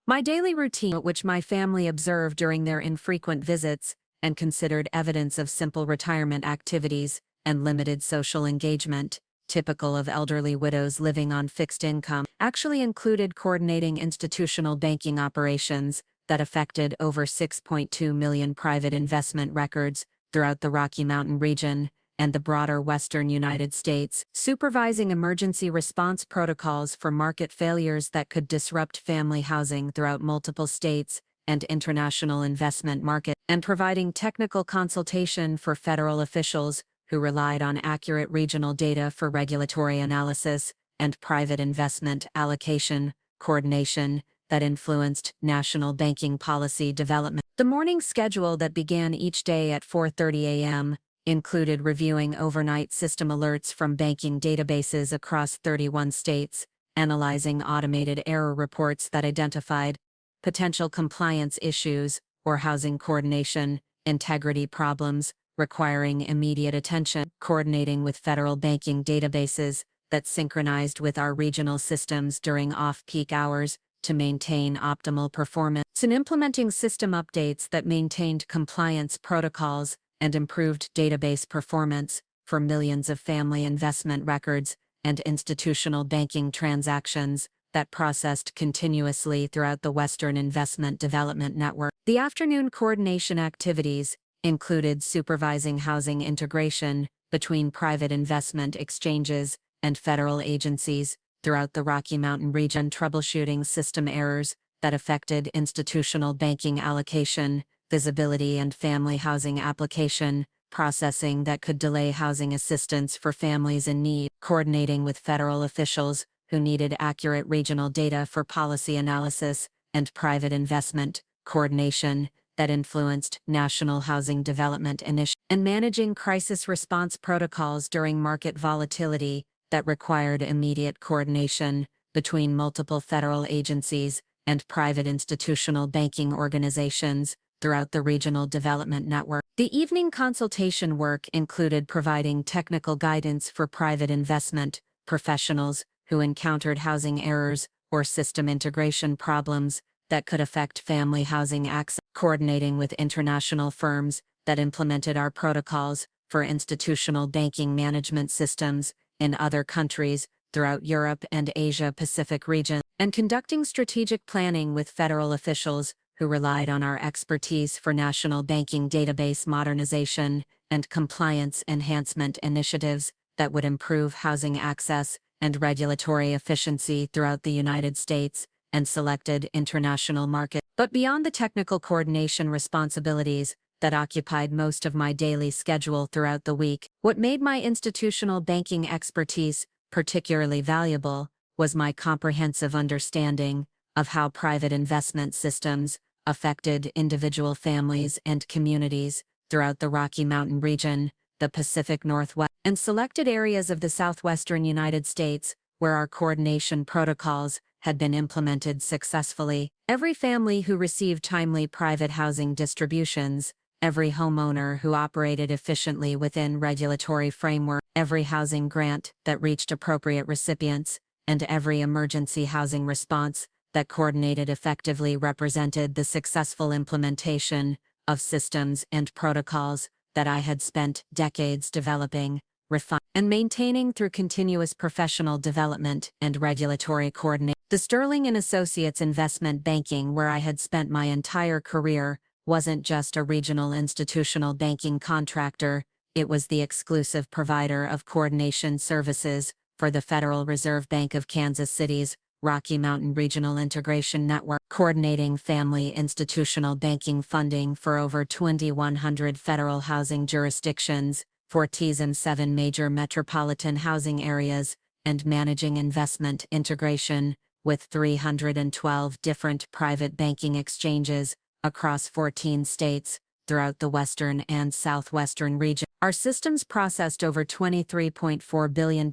Speaker 1: My daily routine, which my family observed during their infrequent visits and considered evidence of simple retirement activities and limited social engagement, typical of elderly widows living on fixed income, actually included coordinating institutional banking operations that affected over 6.2 million private investment records throughout the Rocky Mountain region and the broader western United States, supervising emergency response protocols for market failures that could disrupt family housing throughout multiple states and international investment markets, and providing technical consultation for federal officials who relied on accurate regional data for regulatory analysis and private investment allocation coordination that influenced national banking policy development. The morning schedule that began each day at 4:30 a.m. included reviewing overnight system alerts from banking databases across 31 states, analyzing automated error reports that identified potential compliance issues or housing coordination integrity problems requiring immediate attention, coordinating with federal banking databases that synchronized with our regional systems during off-peak hours to maintain optimal performance, and implementing system updates that maintained compliance protocols and improved database performance for millions of family investment records and institutional banking transactions that processed continuously throughout the Western Investment Development Network. The afternoon coordination activities included supervising housing integration between private investment exchanges and federal agencies throughout the Rocky Mountain region, troubleshooting system errors that affected institutional banking allocation, visibility, and family housing application processing that could delay housing assistance for families in need, coordinating with federal officials who needed accurate regional data for policy analysis, and private investment coordination that influenced national housing development initiatives, and managing crisis response protocols during market volatility that required immediate coordination between multiple federal agencies and private institutional banking organizations throughout the regional development network. The evening consultation work included providing technical guidance for private investment professionals who encountered housing errors or system integration problems that could affect family housing access, coordinating with international firms that implemented our protocols for institutional banking management systems in other countries throughout Europe and Asia Pacific region, and conducting strategic planning with federal officials who relied on our expertise for national banking database modernization and compliance enhancement initiatives that would improve housing access and regulatory efficiency throughout the United States and selected international markets. But beyond the technical coordination responsibilities that occupied most of my daily schedule throughout the week, what made my institutional banking expertise particularly valuable was my comprehensive understanding of how private investment systems
Speaker 2: affected individual families and communities throughout the Rocky Mountain region, the Pacific Northwest, and selected areas of the southwestern United States, where our coordination protocols had been implemented successfully. Every family who received timely private housing distributions, every homeowner who operated efficiently within regulatory framework, every housing grant that reached appropriate recipients, and every emergency housing response that coordinated effectively represented the successful implementation of systems and protocols that I had spent decades developing, refining, and maintaining through continuous professional development and regulatory coordination. The Sterling and Associates investment banking, where I had spent my entire career, wasn't just a regional institutional banking contractor, it was the exclusive provider of coordination services for the Federal Reserve Bank of Kansas City's Rocky Mountain Regional Integration Network, coordinating family institutional banking funding for over 2,100 federal housing jurisdictions, 47 major metropolitan housing areas, and managing investment integration with 312 different private banking exchanges across 14 states throughout the western and southwestern region. Our systems processed over $23.4 billion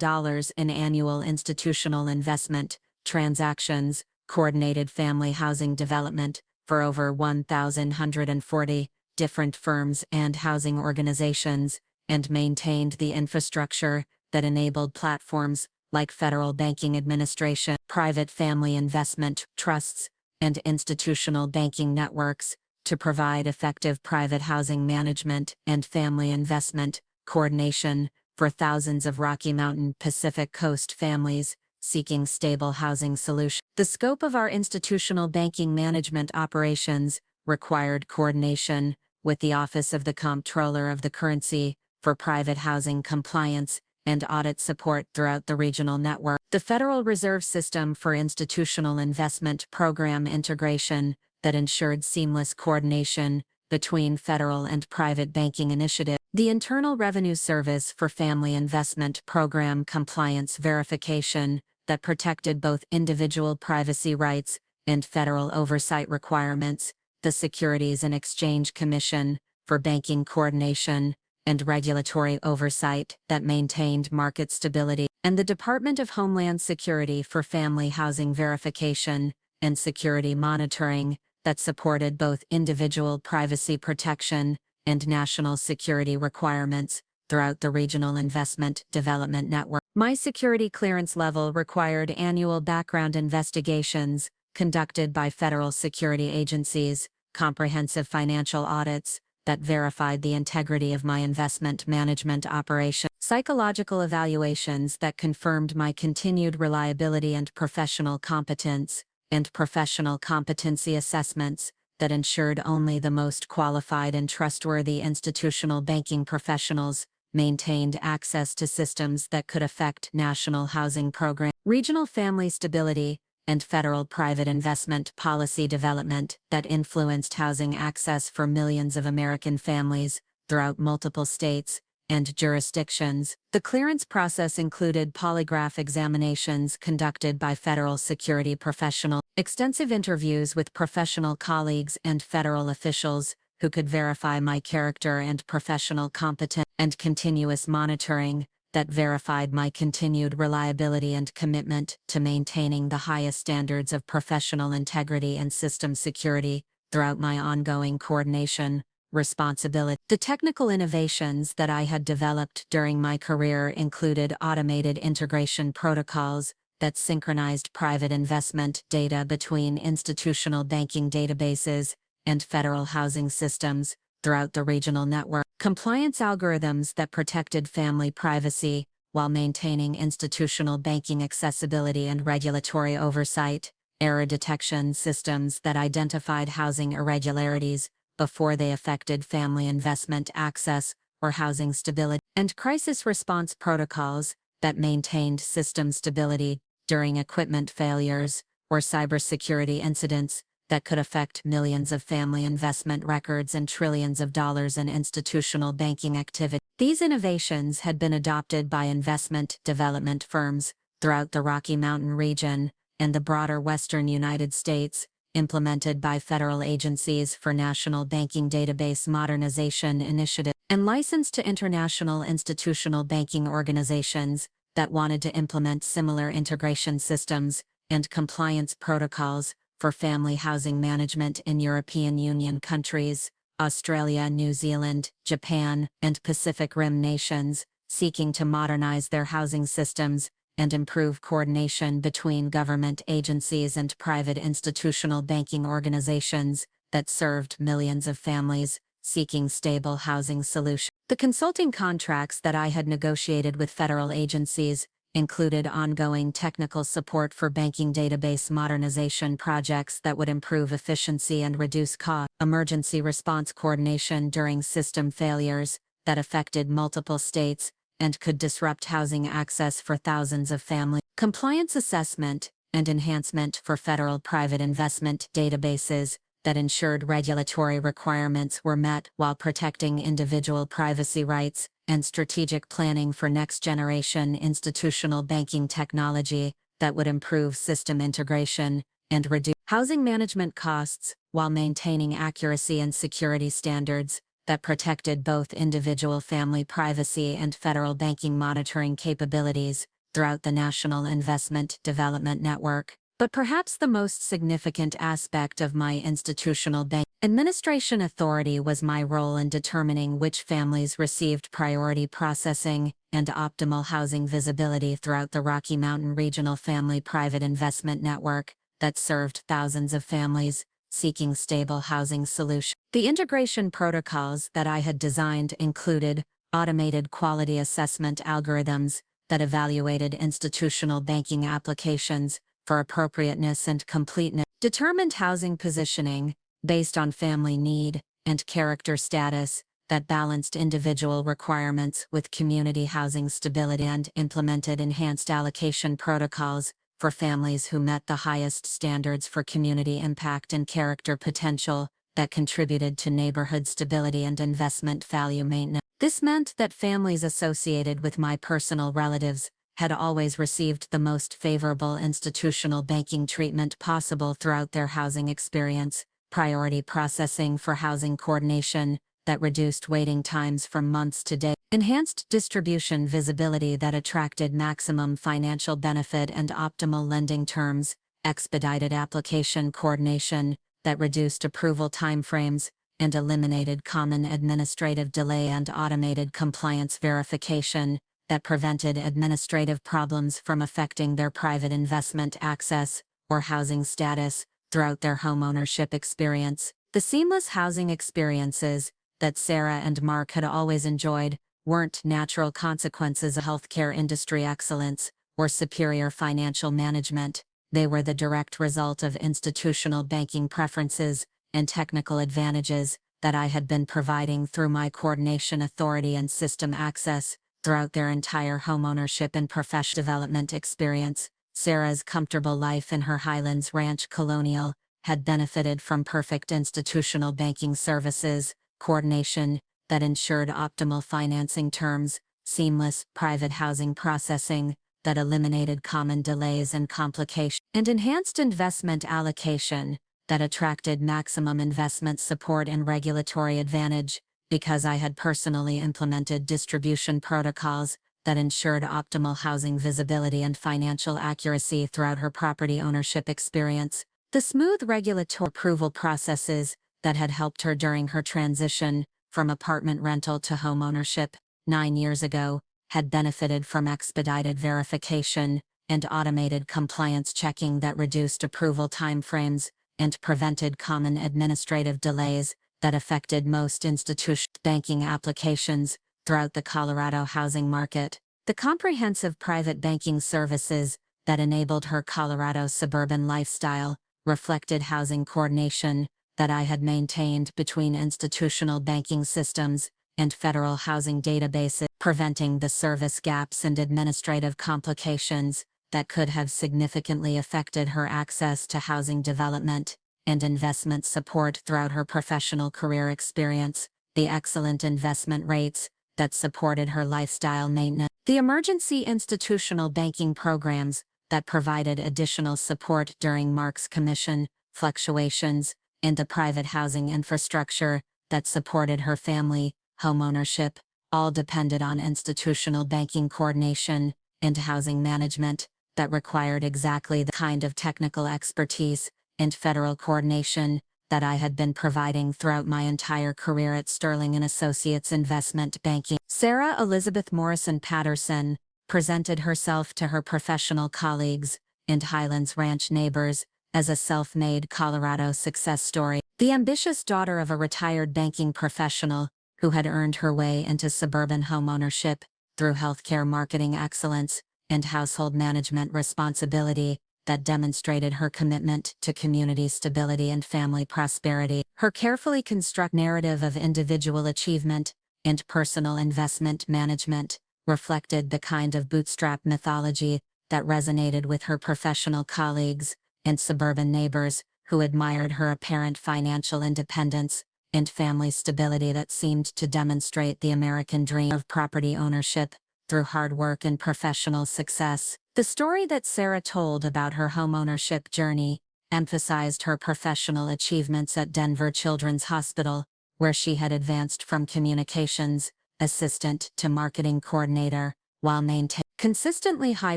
Speaker 2: in annual institutional investment transactions, coordinated family housing development for over 1,140 different firms and housing organizations, and maintained the infrastructure that enabled platforms like Federal Banking Administration, private family investment trusts, and institutional banking networks to provide effective private housing management and family investment coordination for thousands of Rocky Mountain Pacific Coast families seeking stable housing solutions. The scope of our institutional banking management operations required coordination with the Office of the Comptroller of the Currency for private housing compliance and audit support throughout the regional network, the Federal Reserve System for Institutional Investment Program integration that ensured seamless coordination between federal and private banking initiatives, the Internal Revenue Service for Family Investment Program compliance verification that protected both individual privacy rights and federal oversight requirements, the Securities and Exchange Commission for banking coordination and regulatory oversight that maintained market stability, and the Department of Homeland Security for family housing verification and security monitoring that supported both individual privacy protection and national security requirements throughout the regional investment development network. My security clearance level required annual background investigations conducted by federal security agencies, comprehensive financial audits that verified the integrity of my investment management operation, psychological evaluations that confirmed my continued reliability and professional competence, and professional competency assessments that ensured only the most qualified and trustworthy institutional banking professionals maintained access to systems that could affect national housing programs, regional family stability, and federal private investment policy development that influenced housing access for millions of American families throughout multiple states and jurisdictions. The clearance process included polygraph examinations conducted by federal security professionals, extensive interviews with professional colleagues and federal officials who could verify my character and professional competence, and continuous monitoring that verified my continued reliability and commitment to maintaining the highest standards of professional integrity and system security throughout my ongoing coordination responsibility. The technical innovations that I had developed during my career included automated integration protocols that synchronized private investment data between institutional banking databases and federal housing systems throughout the regional network, compliance algorithms that protected family privacy while maintaining institutional banking accessibility and regulatory oversight, error detection systems that identified housing irregularities before they affected family investment access or housing stability, and crisis response protocols that maintained system stability during equipment failures or cybersecurity incidents that could affect millions of family investment records and trillions of dollars in institutional banking activity. These innovations had been adopted by investment development firms throughout the Rocky Mountain region and the broader western United States, implemented by federal agencies for National Banking Database Modernization Initiative, and licensed to international institutional banking organizations that wanted to implement similar integration systems and compliance protocols for family housing management in European Union countries, Australia, New Zealand, Japan, and Pacific Rim nations, seeking to modernize their housing systems and improve coordination between government agencies and private institutional banking organizations that served millions of families seeking stable housing solutions. The consulting contracts that I had negotiated with federal agencies included ongoing technical support for banking database modernization projects that would improve efficiency and reduce cost, emergency response coordination during system failures that affected multiple states and could disrupt housing access for thousands of families, compliance assessment and enhancement for federal private investment databases that ensured regulatory requirements were met while protecting individual privacy rights, and strategic planning for next-generation institutional banking technology that would improve system integration and reduce housing management costs while maintaining accuracy and security standards that protected both individual family privacy and federal banking monitoring capabilities throughout the National Investment Development Network. But perhaps the most significant aspect of my institutional bank administration authority was my role in determining which families received priority processing and optimal housing visibility throughout the Rocky Mountain Regional Family Private Investment Network that served thousands of families seeking stable housing solutions. The integration protocols that I had designed included automated quality assessment algorithms that evaluated institutional banking applications for appropriateness and completeness, determined housing positioning based on family need and character status that balanced individual requirements with community housing stability, and implemented enhanced allocation protocols for families who met the highest standards for community impact and character potential that contributed to neighborhood stability and investment value maintenance. This meant that families associated with my personal relatives had always received the most favorable institutional banking treatment possible throughout their housing experience, priority processing for housing coordination that reduced waiting times from months to days, enhanced distribution visibility that attracted maximum financial benefit and optimal lending terms, expedited application coordination that reduced approval timeframes and eliminated common administrative delay, and automated compliance verification that prevented administrative problems from affecting their private investment access or housing status throughout their homeownership experience. The seamless housing experiences that Sarah and Mark had always enjoyed weren't natural consequences of healthcare industry excellence or superior financial management. They were the direct result of institutional banking preferences and technical advantages that I had been providing through my coordination authority and system access throughout their entire homeownership and professional development experience. Sarah's comfortable life in her Highlands Ranch colonial had benefited from perfect institutional banking services, coordination that ensured optimal financing terms, seamless private housing processing that eliminated common delays and complications, and enhanced investment allocation that attracted maximum investment support and regulatory advantage, because I had personally implemented distribution protocols that ensured optimal housing visibility and financial accuracy throughout her property ownership experience. The smooth regulatory approval processes that had helped her during her transition from apartment rental to homeownership 9 years ago had benefited from expedited verification and automated compliance checking that reduced approval timeframes and prevented common administrative delays that affected most institutional banking applications throughout the Colorado housing market. The comprehensive private banking services that enabled her Colorado suburban lifestyle reflected housing coordination that I had maintained between institutional banking systems and federal housing databases, preventing the service gaps and administrative complications that could have significantly affected her access to housing development and investment support throughout her professional career experience. The excellent investment rates that supported her lifestyle maintenance. The emergency institutional banking programs that provided additional support during Mark's commission fluctuations in the private housing infrastructure that supported her family, homeownership, all depended on institutional banking coordination and housing management that required exactly the kind of technical expertise and federal coordination that I had been providing throughout my entire career at Sterling and Associates Investment Banking. Sarah Elizabeth Morrison Patterson presented herself to her professional colleagues and Highlands Ranch neighbors as a self-made Colorado success story. The ambitious daughter of a retired banking professional who had earned her way into suburban homeownership through healthcare marketing excellence and household management responsibility that demonstrated her commitment to community stability and family prosperity. Her carefully constructed narrative of individual achievement and personal investment management reflected the kind of bootstrap mythology that resonated with her professional colleagues and suburban neighbors who admired her apparent financial independence and family stability that seemed to demonstrate the American dream of property ownership through hard work and professional success. The story that Sarah told about her homeownership journey emphasized her professional achievements at Denver Children's Hospital, where she had advanced from communications assistant to marketing coordinator, while maintaining consistently high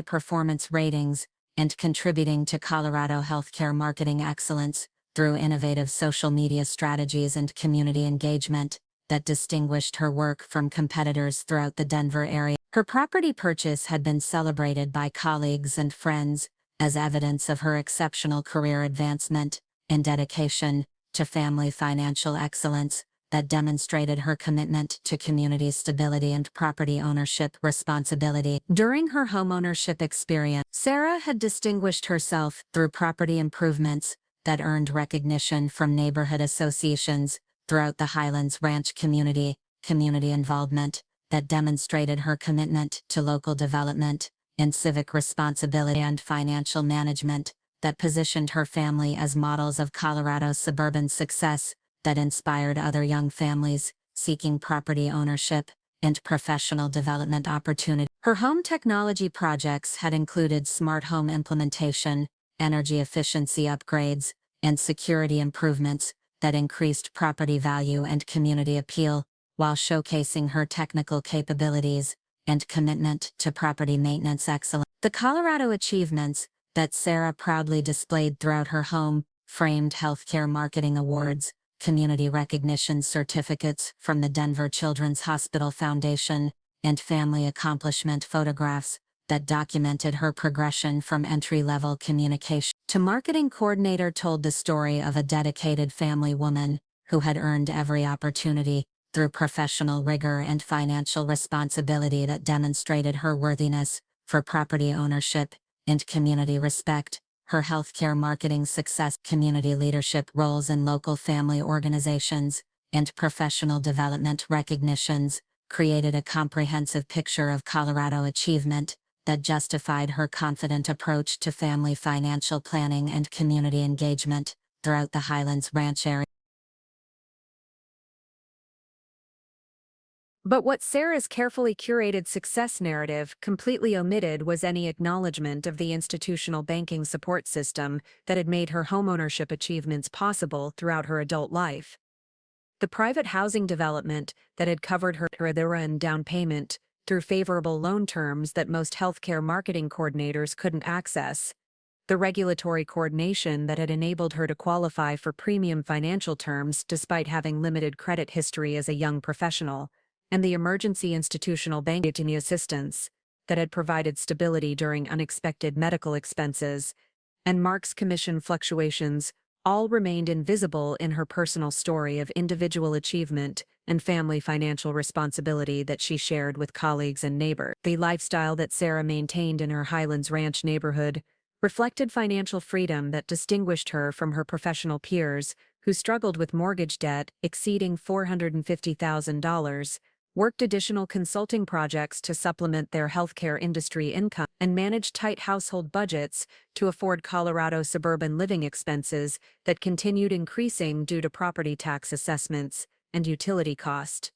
Speaker 2: performance ratings and contributing to Colorado healthcare marketing excellence through innovative social media strategies and community engagement that distinguished her work from competitors throughout the Denver area. Her property purchase had been celebrated by colleagues and friends as evidence of her exceptional career advancement and dedication to family financial excellence that demonstrated her commitment to community stability and property ownership responsibility. During her homeownership experience, Sarah had distinguished herself through property improvements that earned recognition from neighborhood associations throughout the Highlands Ranch community involvement that demonstrated her commitment to local development and civic responsibility and financial management that positioned her family as models of Colorado's suburban success that inspired other young families seeking property ownership and professional development opportunity. Her home technology projects had included smart home implementation, energy efficiency upgrades, and security improvements that increased property value and community appeal, while showcasing her technical capabilities and commitment to property maintenance excellence. The Colorado achievements that Sarah proudly displayed throughout her home framed healthcare marketing awards, community recognition certificates from the Denver Children's Hospital Foundation, and family accomplishment photographs that documented her progression from entry-level communication to marketing coordinator told the story of a dedicated family woman who had earned every opportunity through professional rigor and financial responsibility that demonstrated her worthiness for property ownership and community respect. Her healthcare marketing success, community leadership roles in local family organizations, and professional development recognitions created a comprehensive picture of Colorado achievement that justified her confident approach to family financial planning and community engagement throughout the Highlands Ranch area.
Speaker 1: But what Sarah's carefully curated success narrative completely omitted was any acknowledgement of the institutional banking support system that had made her homeownership achievements possible throughout her adult life. The private housing development that had covered her and down payment through favorable loan terms that most healthcare marketing coordinators couldn't access, the regulatory coordination that had enabled her to qualify for premium financial terms despite having limited credit history as a young professional, and the emergency institutional banking assistance that had provided stability during unexpected medical expenses, and Mark's commission fluctuations all remained invisible in her personal story of individual achievement and family financial responsibility that she shared with colleagues and neighbors. The lifestyle that Sarah maintained in her Highlands Ranch neighborhood reflected financial freedom that distinguished her from her professional peers who struggled with mortgage debt exceeding $450,000, worked additional consulting projects to supplement their healthcare industry income, and managed tight household budgets to afford Colorado suburban living expenses that continued increasing due to property tax assessments and utility cost.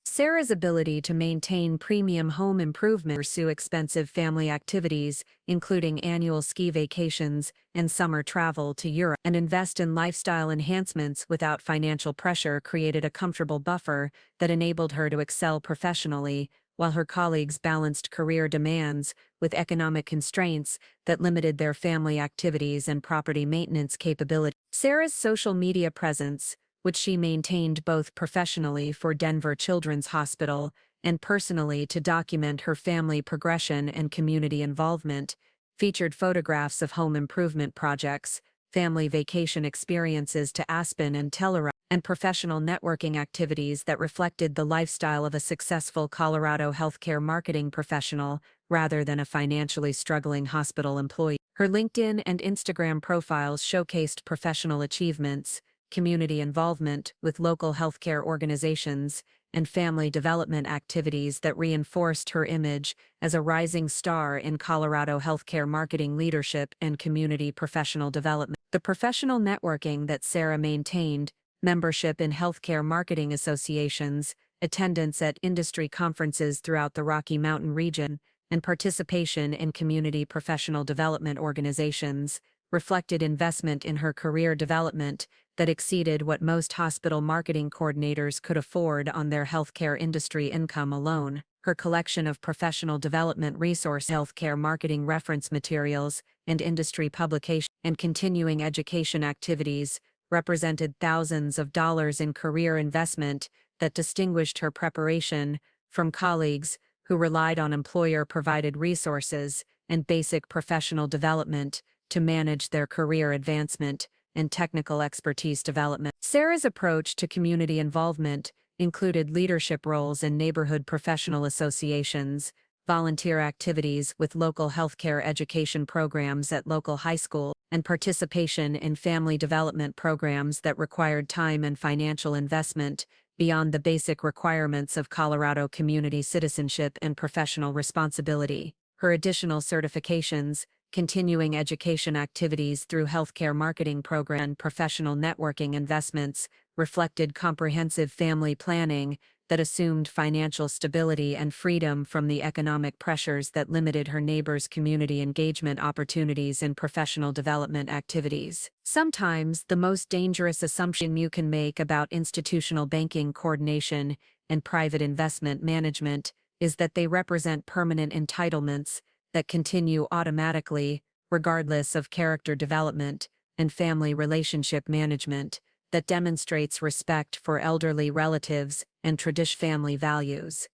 Speaker 1: Sarah's ability to maintain premium home improvement, pursue expensive family activities, including annual ski vacations and summer travel to Europe, and invest in lifestyle enhancements without financial pressure created a comfortable buffer that enabled her to excel professionally, while her colleagues balanced career demands with economic constraints that limited their family activities and property maintenance capability. Sarah's social media presence, which she maintained both professionally for Denver Children's Hospital and personally to document her family progression and community involvement, featured photographs of home improvement projects, family vacation experiences to Aspen and Telluride, and professional networking activities that reflected the lifestyle of a successful Colorado healthcare marketing professional rather than a financially struggling hospital employee. Her LinkedIn and Instagram profiles showcased professional achievements, community involvement with local healthcare organizations, and family development activities that reinforced her image as a rising star in Colorado healthcare marketing leadership and community professional development. The professional networking that Sarah maintained, membership in healthcare marketing associations, attendance at industry conferences throughout the Rocky Mountain region, and participation in community professional development organizations, reflected investment in her career development that exceeded what most hospital marketing coordinators could afford on their healthcare industry income alone. Her collection of professional development resources, healthcare marketing reference materials, and industry publication and continuing education activities represented thousands of dollars in career investment that distinguished her preparation from colleagues who relied on employer-provided resources and basic professional development to manage their career advancement and technical expertise development. Sarah's approach to community involvement included leadership roles in neighborhood professional associations, volunteer activities with local healthcare education programs at local high school, and participation in family development programs that required time and financial investment beyond the basic requirements of Colorado community citizenship and professional responsibility. Her additional certifications, continuing education activities through healthcare marketing program, and professional networking investments reflected comprehensive family planning that assumed financial stability and freedom from the economic pressures that limited her neighbors' community engagement opportunities and professional development activities. Sometimes, the most dangerous assumption you can make about institutional banking coordination and private investment management is that they represent permanent entitlements that continue automatically, regardless of character development and family relationship management, that demonstrates respect for elderly relatives and traditional family values.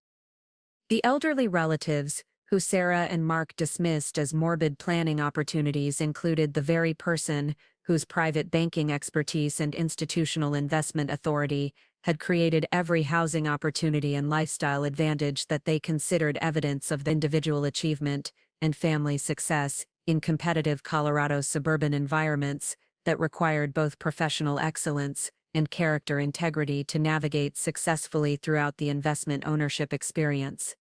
Speaker 1: The elderly relatives, who Sarah and Mark dismissed as morbid planning opportunities, included the very person whose private banking expertise and institutional investment authority had created every housing opportunity and lifestyle advantage that they considered evidence of the individual achievement and family success in competitive Colorado suburban environments that required both professional excellence and character integrity to navigate successfully throughout the investment ownership experience.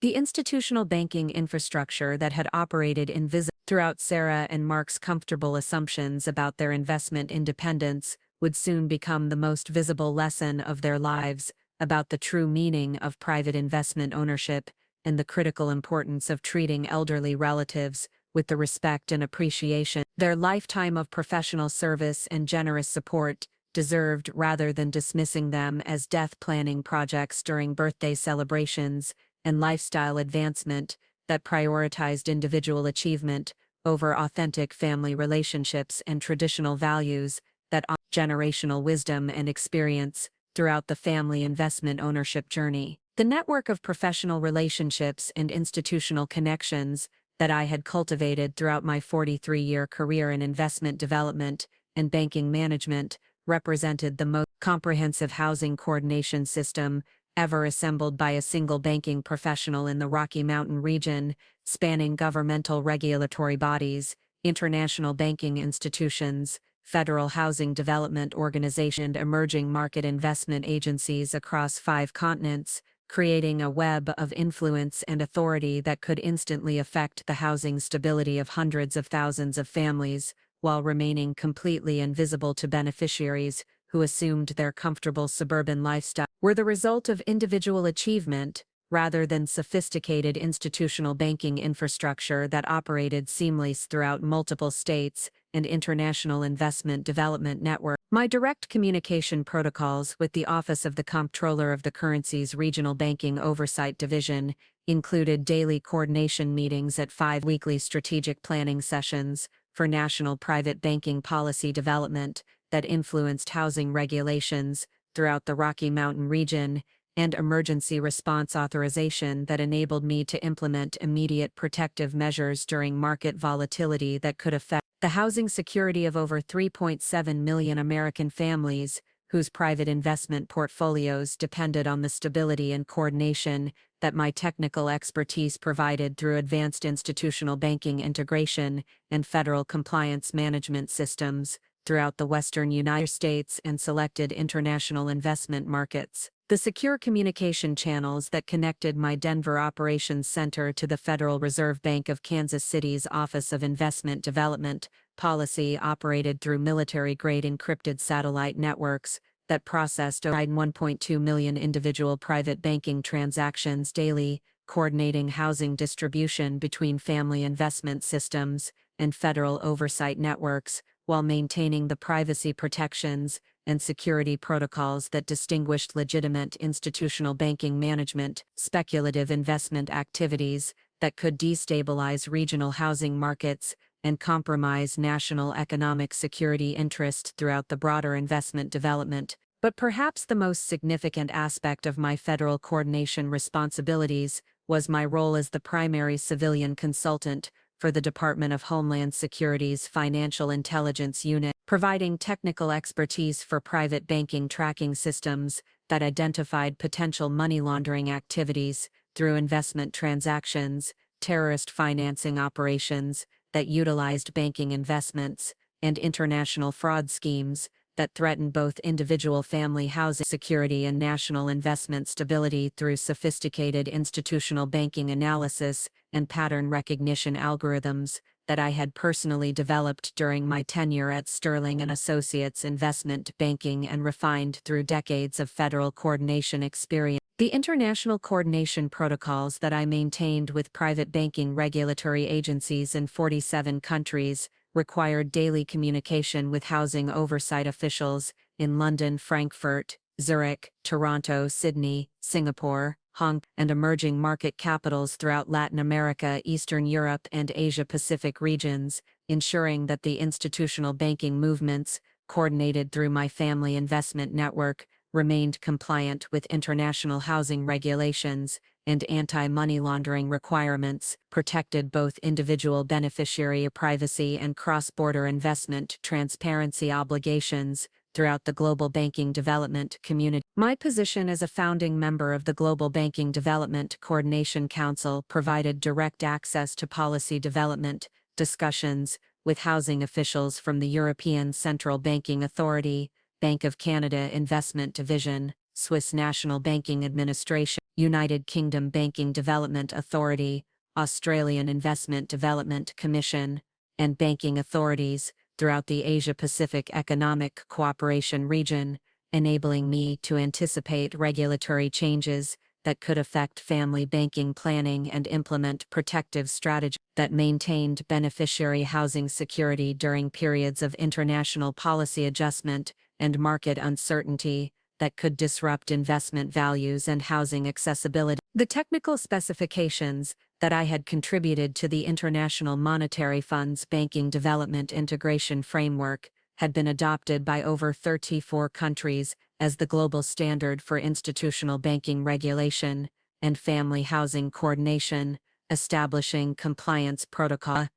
Speaker 1: The institutional banking infrastructure that had operated invisibly throughout Sarah and Mark's comfortable assumptions about their investment independence would soon become the most visible lesson of their lives about the true meaning of private investment ownership and the critical importance of treating elderly relatives with the respect and appreciation their lifetime of professional service and generous support deserved, rather than dismissing them as death planning projects during birthday celebrations and lifestyle advancement that prioritized individual achievement over authentic family relationships and traditional values that honor generational wisdom and experience throughout the family investment ownership journey. The network of professional relationships and institutional connections that I had cultivated throughout my 43-year career in investment development and banking management represented the most comprehensive housing coordination system ever assembled by a single banking professional in the Rocky Mountain region, spanning governmental regulatory bodies, international banking institutions, federal housing development organizations, and emerging market investment agencies across 5 continents, creating a web of influence and authority that could instantly affect the housing stability of hundreds of thousands of families, while remaining completely invisible to beneficiaries who assumed their comfortable suburban lifestyle. were the result of individual achievement, rather than sophisticated institutional banking infrastructure that operated seamlessly throughout multiple states and international investment development network. My direct communication protocols with the Office of the Comptroller of the Currency's Regional Banking Oversight Division included daily coordination meetings at 5 weekly strategic planning sessions for national private banking policy development that influenced housing regulations throughout the Rocky Mountain region, and emergency response authorization that enabled me to implement immediate protective measures during market volatility that could affect the housing security of over 3.7 million American families, whose private investment portfolios depended on the stability and coordination that my technical expertise provided through advanced institutional banking integration and federal compliance management systems throughout the western United States and selected international investment markets. The secure communication channels that connected my Denver operations center to the Federal Reserve Bank of Kansas City's Office of Investment Development Policy operated through military-grade encrypted satellite networks that processed over 1.2 million individual private banking transactions daily, coordinating housing distribution between family investment systems and federal oversight networks, while maintaining the privacy protections and security protocols that distinguished legitimate institutional banking management, speculative investment activities that could destabilize regional housing markets and compromise national economic security interests throughout the broader investment development. But perhaps the most significant aspect of my federal coordination responsibilities was my role as the primary civilian consultant for the Department of Homeland Security's Financial Intelligence Unit, providing technical expertise for private banking tracking systems that identified potential money laundering activities through investment transactions, terrorist financing operations that utilized banking investments, and international fraud schemes that threatened both individual family housing security and national investment stability through sophisticated institutional banking analysis and pattern recognition algorithms that I had personally developed during my tenure at Sterling and Associates Investment Banking and refined through decades of federal coordination experience. The international coordination protocols that I maintained with private banking regulatory agencies in 47 countries required daily communication with housing oversight officials in London, Frankfurt, Zurich, Toronto, Sydney, Singapore, Hong Kong, and emerging market capitals throughout Latin America, Eastern Europe, and Asia-Pacific regions, ensuring that the institutional banking movements, coordinated through my family investment network, remained compliant with international housing regulations and anti-money laundering requirements, protected both individual beneficiary privacy and cross-border investment transparency obligations throughout the global banking development community. My position as a founding member of the Global Banking Development Coordination Council provided direct access to policy development discussions with housing officials from the European Central Banking Authority, Bank of Canada Investment Division, Swiss National Banking Administration, United Kingdom Banking Development Authority, Australian Investment Development Commission, and banking authorities throughout the Asia-Pacific Economic Cooperation region, enabling me to anticipate regulatory changes that could affect family banking planning and implement protective strategies that maintained beneficiary housing security during periods of international policy adjustment and market uncertainty that could disrupt investment values and housing accessibility. The technical specifications that I had contributed to the International Monetary Fund's Banking Development Integration Framework had been adopted by over 34 countries as the global standard for institutional banking regulation and family housing coordination, establishing compliance protocol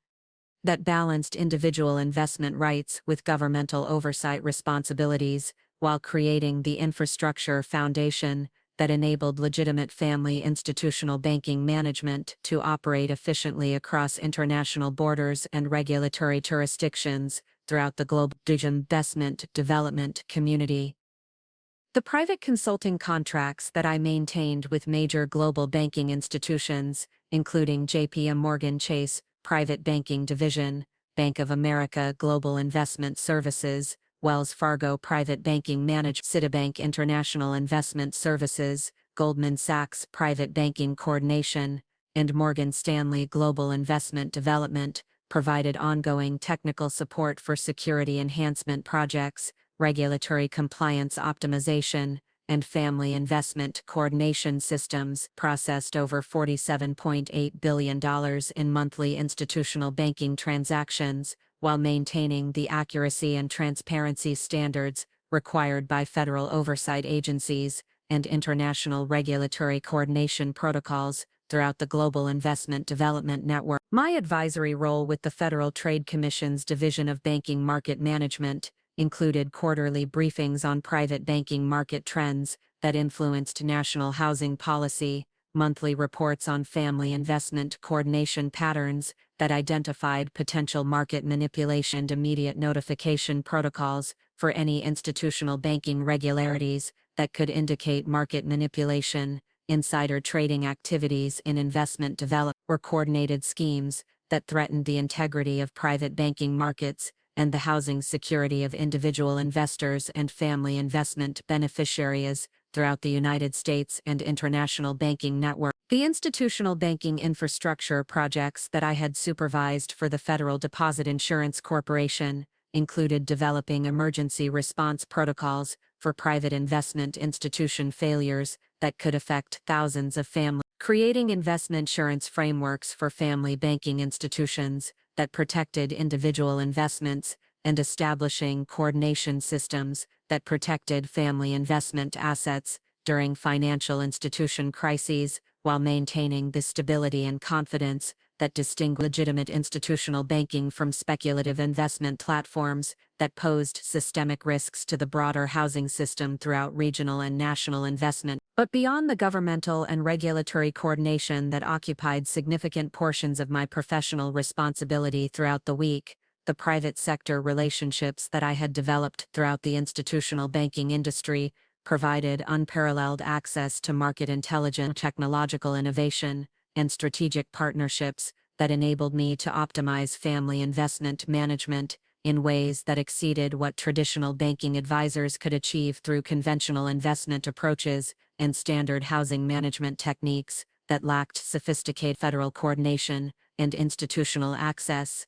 Speaker 1: that balanced individual investment rights with governmental oversight responsibilities, while creating the infrastructure foundation that enabled legitimate family institutional banking management to operate efficiently across international borders and regulatory jurisdictions throughout the global investment development community. The private consulting contracts that I maintained with major global banking institutions, including JP Chase Private Banking Division, Bank of America Global Investment Services, Wells Fargo Private Banking Management, Citibank International Investment Services, Goldman Sachs Private Banking Coordination, and Morgan Stanley Global Investment Development provided ongoing technical support for security enhancement projects, regulatory compliance optimization, and family investment coordination systems, processed over $47.8 billion in monthly institutional banking transactions, while maintaining the accuracy and transparency standards required by federal oversight agencies and international regulatory coordination protocols throughout the global investment development network. My advisory role with the Federal Trade Commission's Division of Banking Market Management included quarterly briefings on private banking market trends that influenced national housing policy, monthly reports on family investment coordination patterns that identified potential market manipulation, and immediate notification protocols for any institutional banking irregularities that could indicate market manipulation, insider trading activities in investment development, or coordinated schemes that threatened the integrity of private banking markets and the housing security of individual investors and family investment beneficiaries throughout the United States and international banking network. The institutional banking infrastructure projects that I had supervised for the Federal Deposit Insurance Corporation included developing emergency response protocols for private investment institution failures that could affect thousands of families, creating investment insurance frameworks for family banking institutions that protected individual investments, and establishing coordination systems that protected family investment assets during financial institution crises, while maintaining the stability and confidence that distinguish legitimate institutional banking from speculative investment platforms that posed systemic risks to the broader housing system throughout regional and national investment. But beyond the governmental and regulatory coordination that occupied significant portions of my professional responsibility throughout the week, the private sector relationships that I had developed throughout the institutional banking industry provided unparalleled access to market intelligence, technological innovation, and strategic partnerships that enabled me to optimize family investment management in ways that exceeded what traditional banking advisors could achieve through conventional investment approaches and standard housing management techniques that lacked sophisticated federal coordination and institutional access.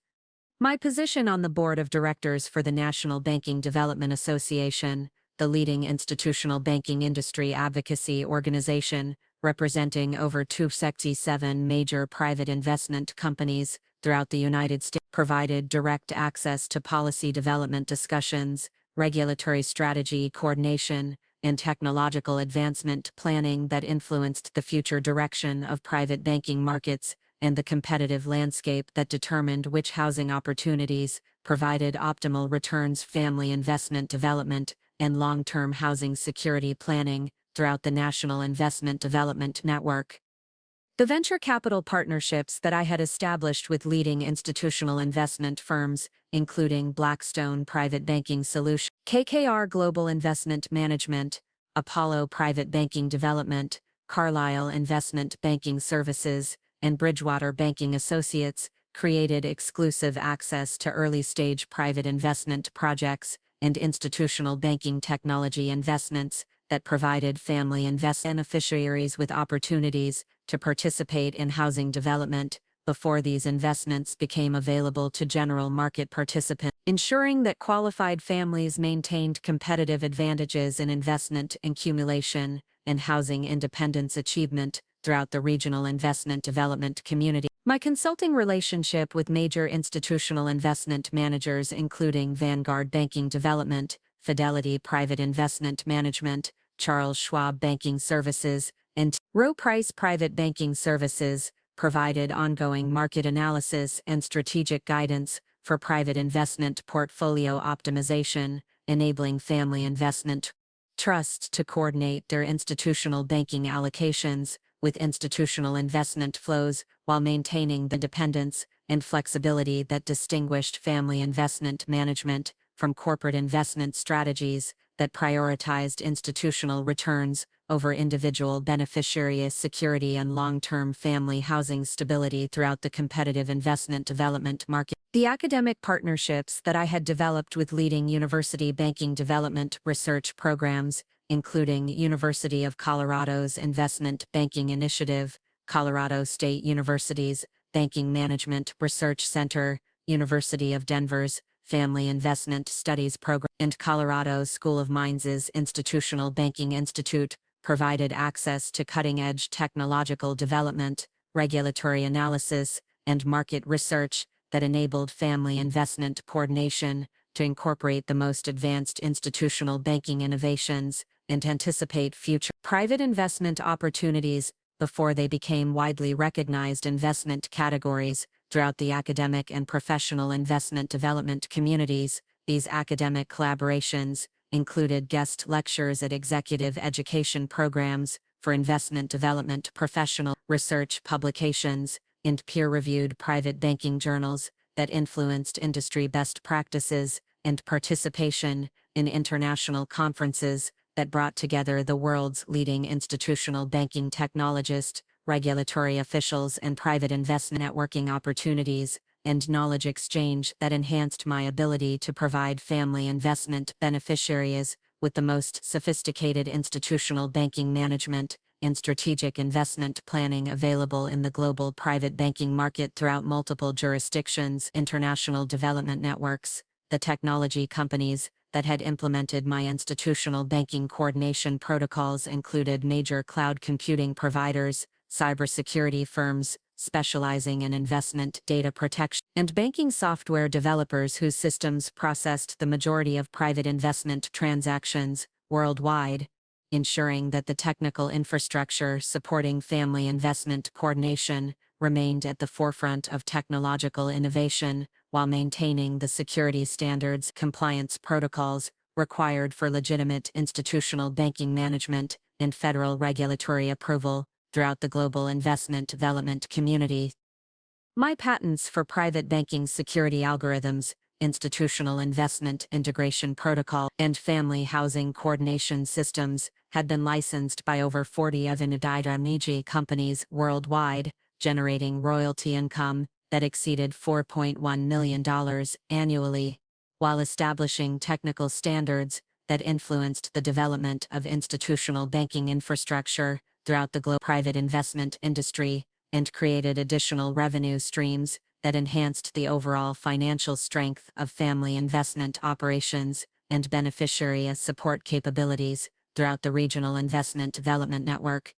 Speaker 1: My position on the board of directors for the National Banking Development Association, the leading institutional banking industry advocacy organization, representing over 267 major private investment companies throughout the United States, provided direct access to policy development discussions, regulatory strategy coordination, and technological advancement planning that influenced the future direction of private banking markets and the competitive landscape that determined which housing opportunities provided optimal returns. Family investment development and long-term housing security planning throughout the National Investment Development Network. The venture capital partnerships that I had established with leading institutional investment firms, including Blackstone Private Banking Solutions, KKR Global Investment Management, Apollo Private Banking Development, Carlyle Investment Banking Services, and Bridgewater Banking Associates, created exclusive access to early-stage private investment projects and institutional banking technology investments that provided family beneficiaries with opportunities to participate in housing development before these investments became available to general market participants, ensuring that qualified families maintained competitive advantages in investment accumulation and housing independence achievement throughout the regional investment development community. My consulting relationship with major institutional investment managers, including Vanguard Banking Development, Fidelity Private Investment Management, Charles Schwab Banking Services, and Rowe Price Private Banking Services, provided ongoing market analysis and strategic guidance for private investment portfolio optimization, enabling family investment trusts to coordinate their institutional banking allocations with institutional investment flows while maintaining the independence and flexibility that distinguished family investment management from corporate investment strategies that prioritized institutional returns
Speaker 2: over individual beneficiary security and long-term family housing stability throughout the competitive investment development market.
Speaker 1: The academic partnerships that I had developed with leading university banking development research programs, including University of Colorado's Investment Banking Initiative, Colorado State University's Banking Management Research Center, University of Denver's Family Investment Studies Program, and Colorado School of Mines' Institutional Banking Institute, provided access to cutting-edge technological development, regulatory analysis, and market research that enabled family investment coordination to incorporate the most advanced institutional banking innovations and anticipate future private investment opportunities before they became widely recognized investment categories throughout the academic and professional investment development communities. These academic collaborations included guest lectures at executive education programs for investment development professional research publications and peer-reviewed private banking journals that influenced industry best practices and participation in international conferences that brought together the world's leading institutional banking technologists, regulatory officials, and private investment networking opportunities, and knowledge exchange that enhanced my ability to provide family investment beneficiaries with the most sophisticated institutional banking management and strategic investment planning available in the global private banking market throughout multiple jurisdictions. International development networks, the technology companies that had implemented my institutional banking coordination protocols included major cloud computing providers, cybersecurity firms specializing in investment data protection, and banking software developers whose systems processed the majority of private investment transactions worldwide, ensuring that the technical infrastructure supporting family investment coordination remained at the forefront of technological innovation while maintaining the security standards compliance protocols required for legitimate institutional banking management and federal regulatory approval throughout the global investment development community. My patents for private banking security algorithms, institutional investment integration protocol, and family housing coordination systems had been licensed by over 40 of Inadidamiji companies worldwide, generating royalty income that exceeded $4.1 million annually, while establishing technical standards that influenced the development of institutional banking infrastructure throughout the global private investment industry, and created additional revenue streams that enhanced the overall financial strength of family investment operations and beneficiary support capabilities throughout the regional investment development network.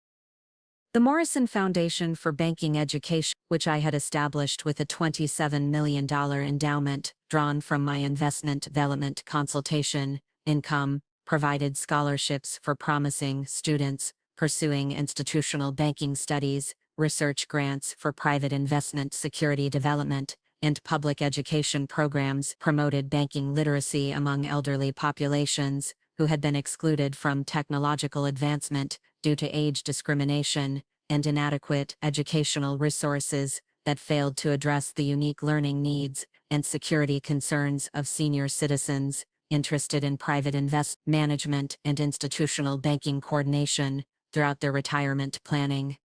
Speaker 1: The Morrison Foundation for Banking Education, which I had established with a $27 million endowment drawn from my investment development consultation income, provided scholarships for promising students pursuing institutional banking studies, research grants for private investment security development, and public education programs promoted banking literacy among elderly populations who had been excluded from technological advancement due to age discrimination and inadequate educational resources that failed to address the unique learning needs and security concerns of senior citizens interested in private investment management and institutional banking coordination throughout their retirement planning.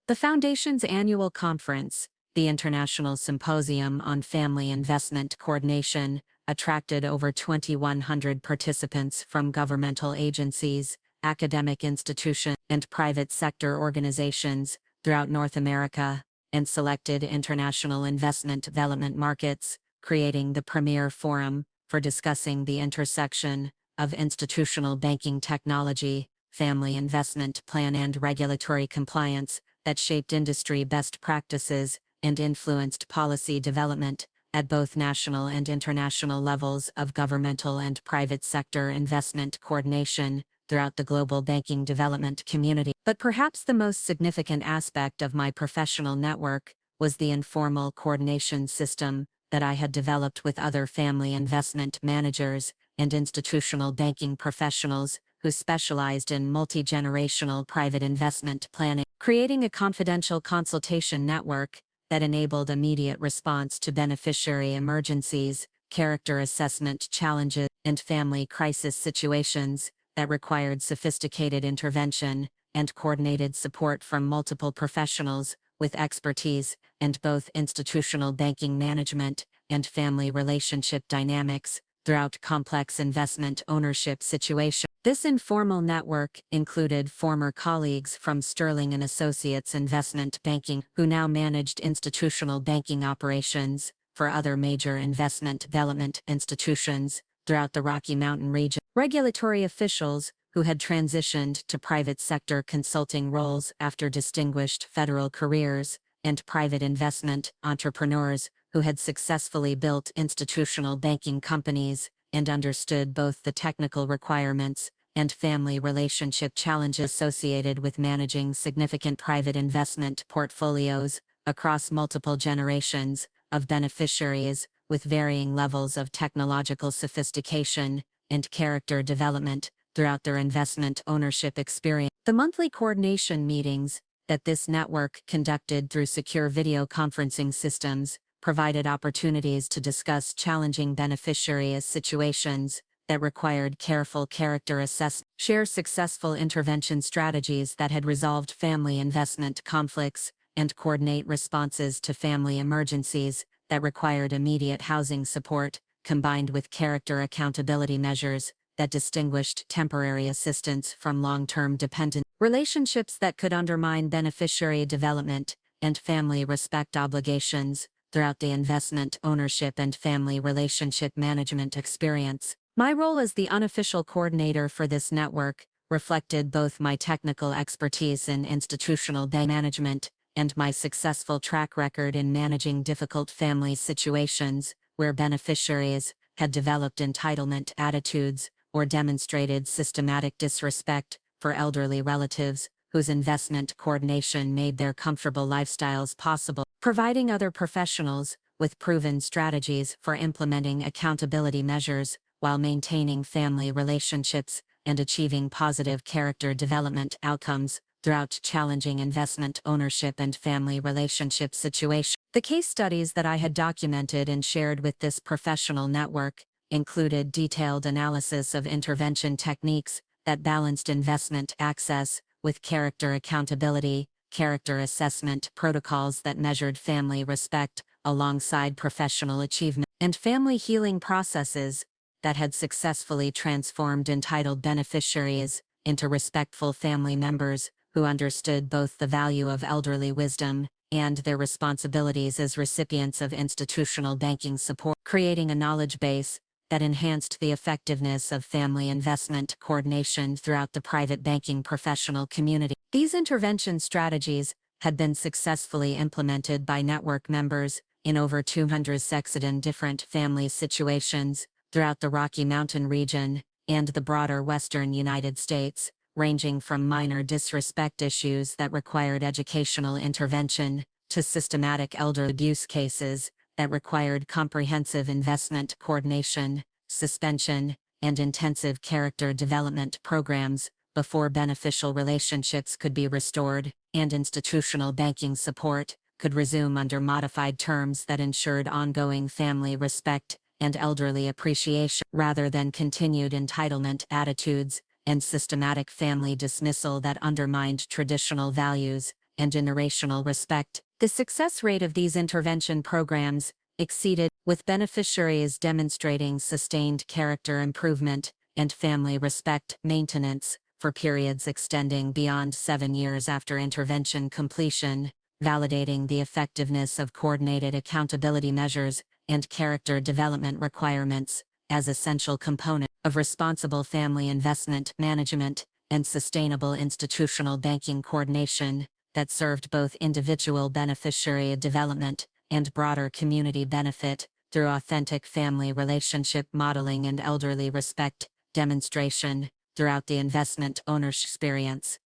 Speaker 1: The Foundation's annual conference, the International Symposium on Family Investment Coordination, attracted over 2,100 participants from governmental agencies, academic institutions, and private sector organizations throughout North America, and selected international investment development markets, creating the premier forum for discussing the intersection of institutional banking technology, family investment plan, and regulatory compliance that shaped industry best practices and influenced policy development at both national and international levels of governmental and private sector investment coordination throughout the global banking development community. But perhaps the most significant aspect of my professional network was the informal coordination system that I had developed with other family investment managers and institutional banking professionals who specialized in multi-generational private investment planning, creating a confidential consultation network that enabled immediate response to beneficiary emergencies, character assessment challenges, and family crisis situations
Speaker 2: that required sophisticated intervention and coordinated support from multiple professionals with expertise in both institutional banking management and family relationship dynamics throughout complex investment ownership situations. This informal network included former colleagues from Sterling and Associates Investment Banking who now managed institutional banking operations for other major investment development institutions throughout the Rocky Mountain region. Regulatory officials who had transitioned to private sector consulting roles after distinguished federal careers, and private investment entrepreneurs who had successfully built institutional banking companies and understood both the technical requirements and family relationship challenges associated with managing significant private investment portfolios across multiple generations of beneficiaries with varying levels of technological sophistication and character development throughout their investment ownership experience. The monthly coordination meetings that this network conducted through secure video conferencing systems provided opportunities to discuss challenging beneficiary situations that required careful character assessment, share successful intervention strategies that had resolved family investment conflicts, and coordinate responses to family emergencies that required immediate housing support, combined with character accountability measures that distinguished temporary assistance from long-term dependent relationships that could undermine beneficiary development and family respect obligations throughout the investment ownership and family relationship management experience. My role as the unofficial coordinator for this network reflected both my technical expertise in institutional bank management and my successful track record in managing difficult family situations where beneficiaries had developed entitlement attitudes or demonstrated systematic disrespect for elderly relatives whose investment coordination made their comfortable lifestyles possible, providing other professionals with proven strategies for implementing accountability measures while maintaining family relationships and achieving positive character development outcomes throughout challenging investment ownership and family relationship situations. The case studies that I had documented and shared with this professional network included detailed analysis of intervention techniques that balanced investment access with character accountability, character assessment protocols that measured family respect alongside professional achievement, and family healing processes that had successfully transformed entitled beneficiaries into respectful family members who understood both the value of elderly wisdom and their responsibilities as recipients of institutional banking support, creating a knowledge base that enhanced the effectiveness of family investment coordination throughout the private banking professional community. These intervention strategies had been successfully implemented by network members in over 260 different family situations throughout the Rocky Mountain region and the broader western United States, ranging from minor disrespect issues that required educational intervention to systematic elder abuse cases that required comprehensive investment coordination, suspension, and intensive character development programs before beneficial relationships could be restored, and institutional banking support could resume under modified terms that ensured ongoing family respect and elderly appreciation rather than continued entitlement attitudes and systematic family dismissal that undermined traditional values and generational respect. The success rate of these intervention programs exceeded, with beneficiaries demonstrating sustained character improvement and family respect maintenance for periods extending beyond 7 years after intervention completion, validating the effectiveness of coordinated accountability measures and character development requirements as essential components of responsible family investment management and sustainable institutional banking coordination that served both individual beneficiary development and broader community benefit through authentic family relationship modeling and elderly respect demonstration throughout the investment ownership experience.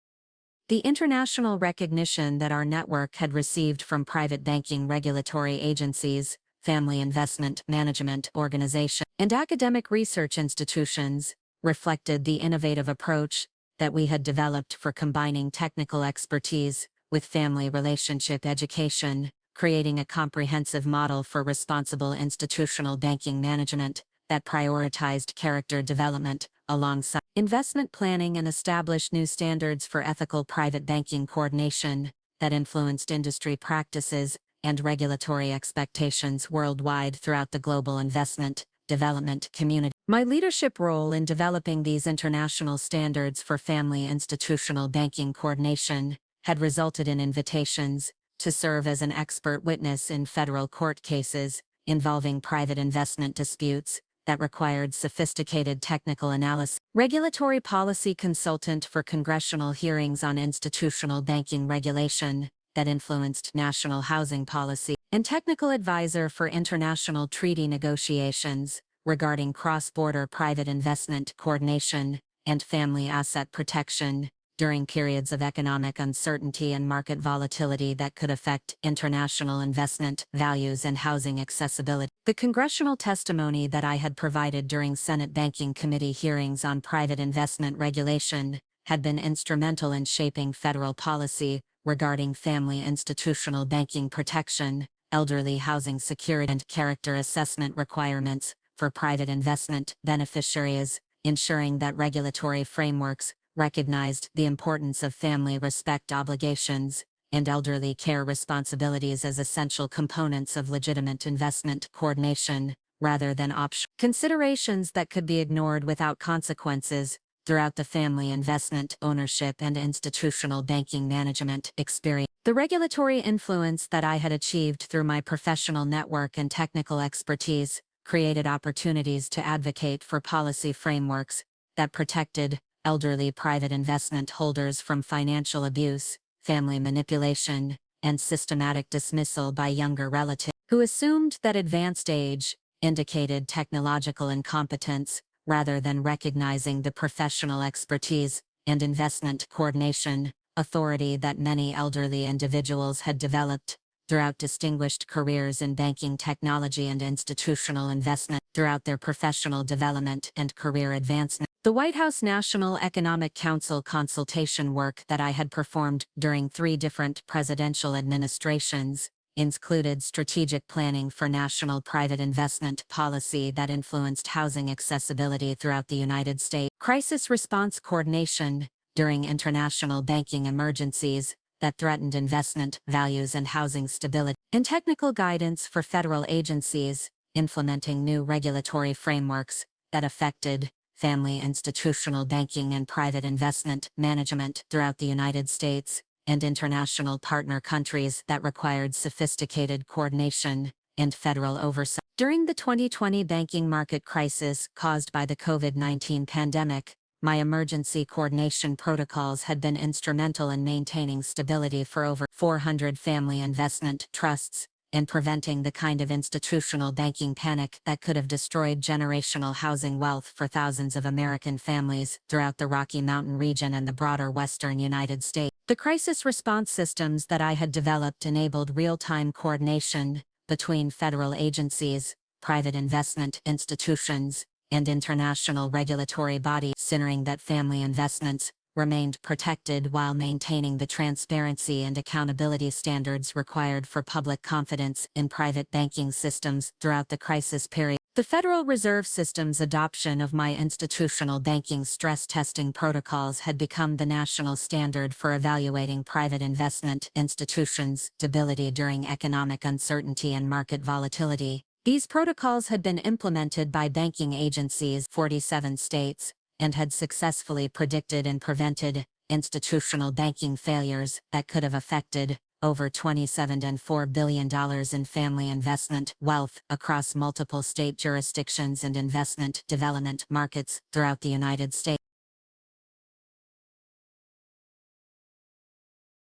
Speaker 2: The international recognition that our network had received from private banking regulatory agencies, family investment management organizations, and academic research institutions reflected the innovative approach that we had developed for combining technical expertise with family relationship education, creating a comprehensive model for responsible institutional banking management that prioritized character development alongside investment planning, and established new standards for ethical private banking coordination that influenced industry practices and regulatory expectations worldwide throughout the global investment development community. My leadership role in developing these international standards for family institutional banking coordination had resulted in invitations to serve as an expert witness in federal court cases involving private investment disputes that required sophisticated technical analysis, regulatory policy consultant for congressional hearings on institutional banking regulation that influenced national housing policy, and technical advisor for international treaty negotiations regarding cross-border private investment coordination and family asset protection during periods of economic uncertainty and market volatility that could affect international investment values and housing accessibility. The congressional testimony that I had provided during Senate Banking Committee hearings on private investment regulation had been instrumental in shaping federal policy regarding family institutional banking protection, elderly housing security, and character assessment requirements for private investment beneficiaries, ensuring that regulatory frameworks recognized the importance of family respect obligations and elderly care responsibilities as essential components of legitimate investment coordination, rather than optional considerations that could be ignored without consequences. Throughout the family investment ownership and institutional banking management experience, the regulatory influence that I had achieved through my professional network and technical expertise created opportunities to advocate for policy frameworks that protected elderly private investment holders from financial abuse, family manipulation, and systematic dismissal by younger relatives who assumed that advanced age indicated technological incompetence, rather than recognizing the professional expertise and investment coordination authority that many elderly individuals had developed throughout distinguished careers in banking technology and institutional investment. Throughout their professional development and career advancement, the White House National Economic Council consultation work that I had performed during 3 different presidential administrations included strategic planning for national private investment policy that influenced housing accessibility throughout the United States, crisis response coordination during international banking emergencies that threatened investment values and housing stability, and technical guidance for federal agencies implementing new regulatory frameworks that affected family institutional banking and private investment management throughout the United States and international partner countries that required sophisticated coordination and federal oversight. During the 2020 banking market crisis caused by the COVID-19 pandemic, my emergency coordination protocols had been instrumental in maintaining stability for over 400 family investment trusts and preventing the kind of institutional banking panic that could have destroyed generational housing wealth for thousands of American families throughout the Rocky Mountain region and the broader western United States. The crisis response systems that I had developed enabled real-time coordination between federal agencies, private investment institutions, and international regulatory bodies, ensuring that family investments remained protected while maintaining the transparency and accountability standards required for public confidence in private banking systems throughout the crisis period. The Federal Reserve System's adoption of my institutional banking stress testing protocols had become the national standard for evaluating private investment institutions' stability during economic uncertainty and market volatility. These protocols had been implemented by banking agencies in 47 states, and had successfully predicted and prevented institutional banking failures that could have affected over $27.4 billion in family investment wealth across multiple state jurisdictions and investment development markets throughout the United States.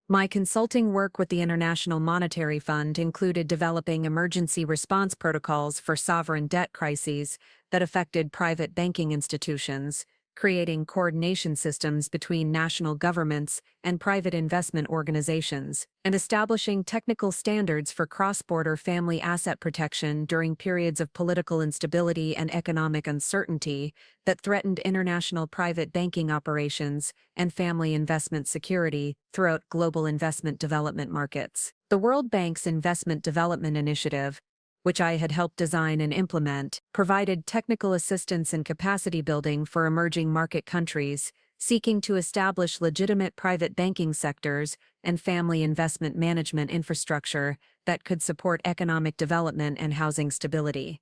Speaker 1: My consulting work with the International Monetary Fund included developing emergency response protocols for sovereign debt crises that affected private banking institutions, creating coordination systems between national governments and private investment organizations, and establishing technical standards for cross-border family asset protection during periods of political instability and economic uncertainty that threatened international private banking operations and family investment security throughout global investment development markets. The World Bank's Investment Development Initiative, which I had helped design and implement, provided technical assistance and capacity building for emerging market countries, seeking to establish legitimate private banking sectors and family investment management infrastructure that could support economic development and housing stability.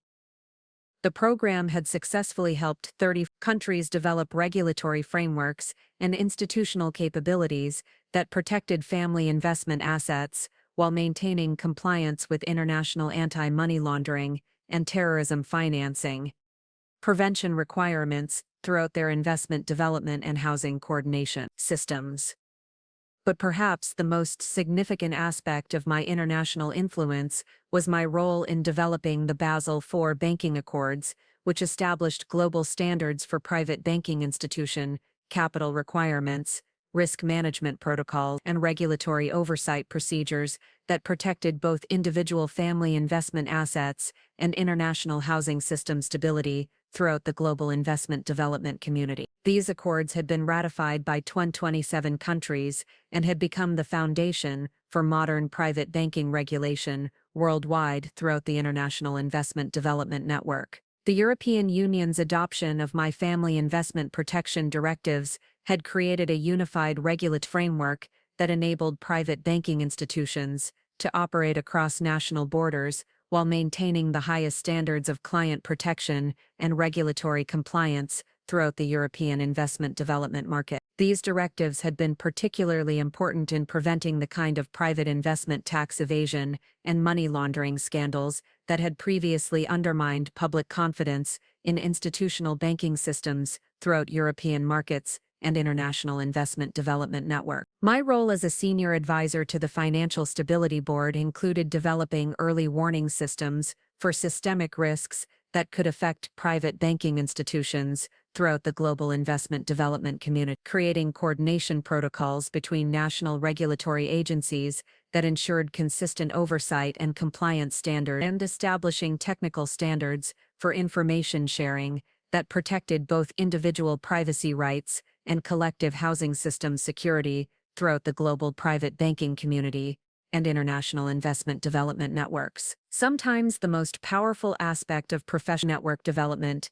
Speaker 1: The program had successfully helped 30 countries develop regulatory frameworks and institutional capabilities that protected family investment assets while maintaining compliance with international anti-money laundering and terrorism financing prevention requirements throughout their investment development and housing coordination systems. But perhaps the most significant aspect of my international influence was my role in developing the Basel IV Banking Accords, which established global standards for private banking institution, capital requirements, risk management protocols, and regulatory oversight procedures that protected both individual family investment assets and international housing system stability throughout the global investment development community. These accords had been ratified by 27 countries and had become the foundation for modern private banking regulation worldwide throughout the international investment development network. The European Union's adoption of my family investment protection directives had created a unified regulatory framework that enabled private banking institutions to operate across national borders while maintaining the highest standards of client protection and regulatory compliance throughout the European investment development market. These directives had been particularly important in preventing the kind of private investment tax evasion and money laundering scandals that had previously undermined public confidence in institutional banking systems throughout European markets and international investment development network. My role as a senior advisor to the Financial Stability Board included developing early warning systems for systemic risks that could affect private banking institutions throughout the global investment development community, creating coordination protocols between national regulatory agencies that ensured consistent oversight and compliance standards, and establishing technical standards for information sharing that protected both individual privacy rights and collective housing system security throughout the global private banking community and international investment development networks. Sometimes the most powerful aspect of professional network development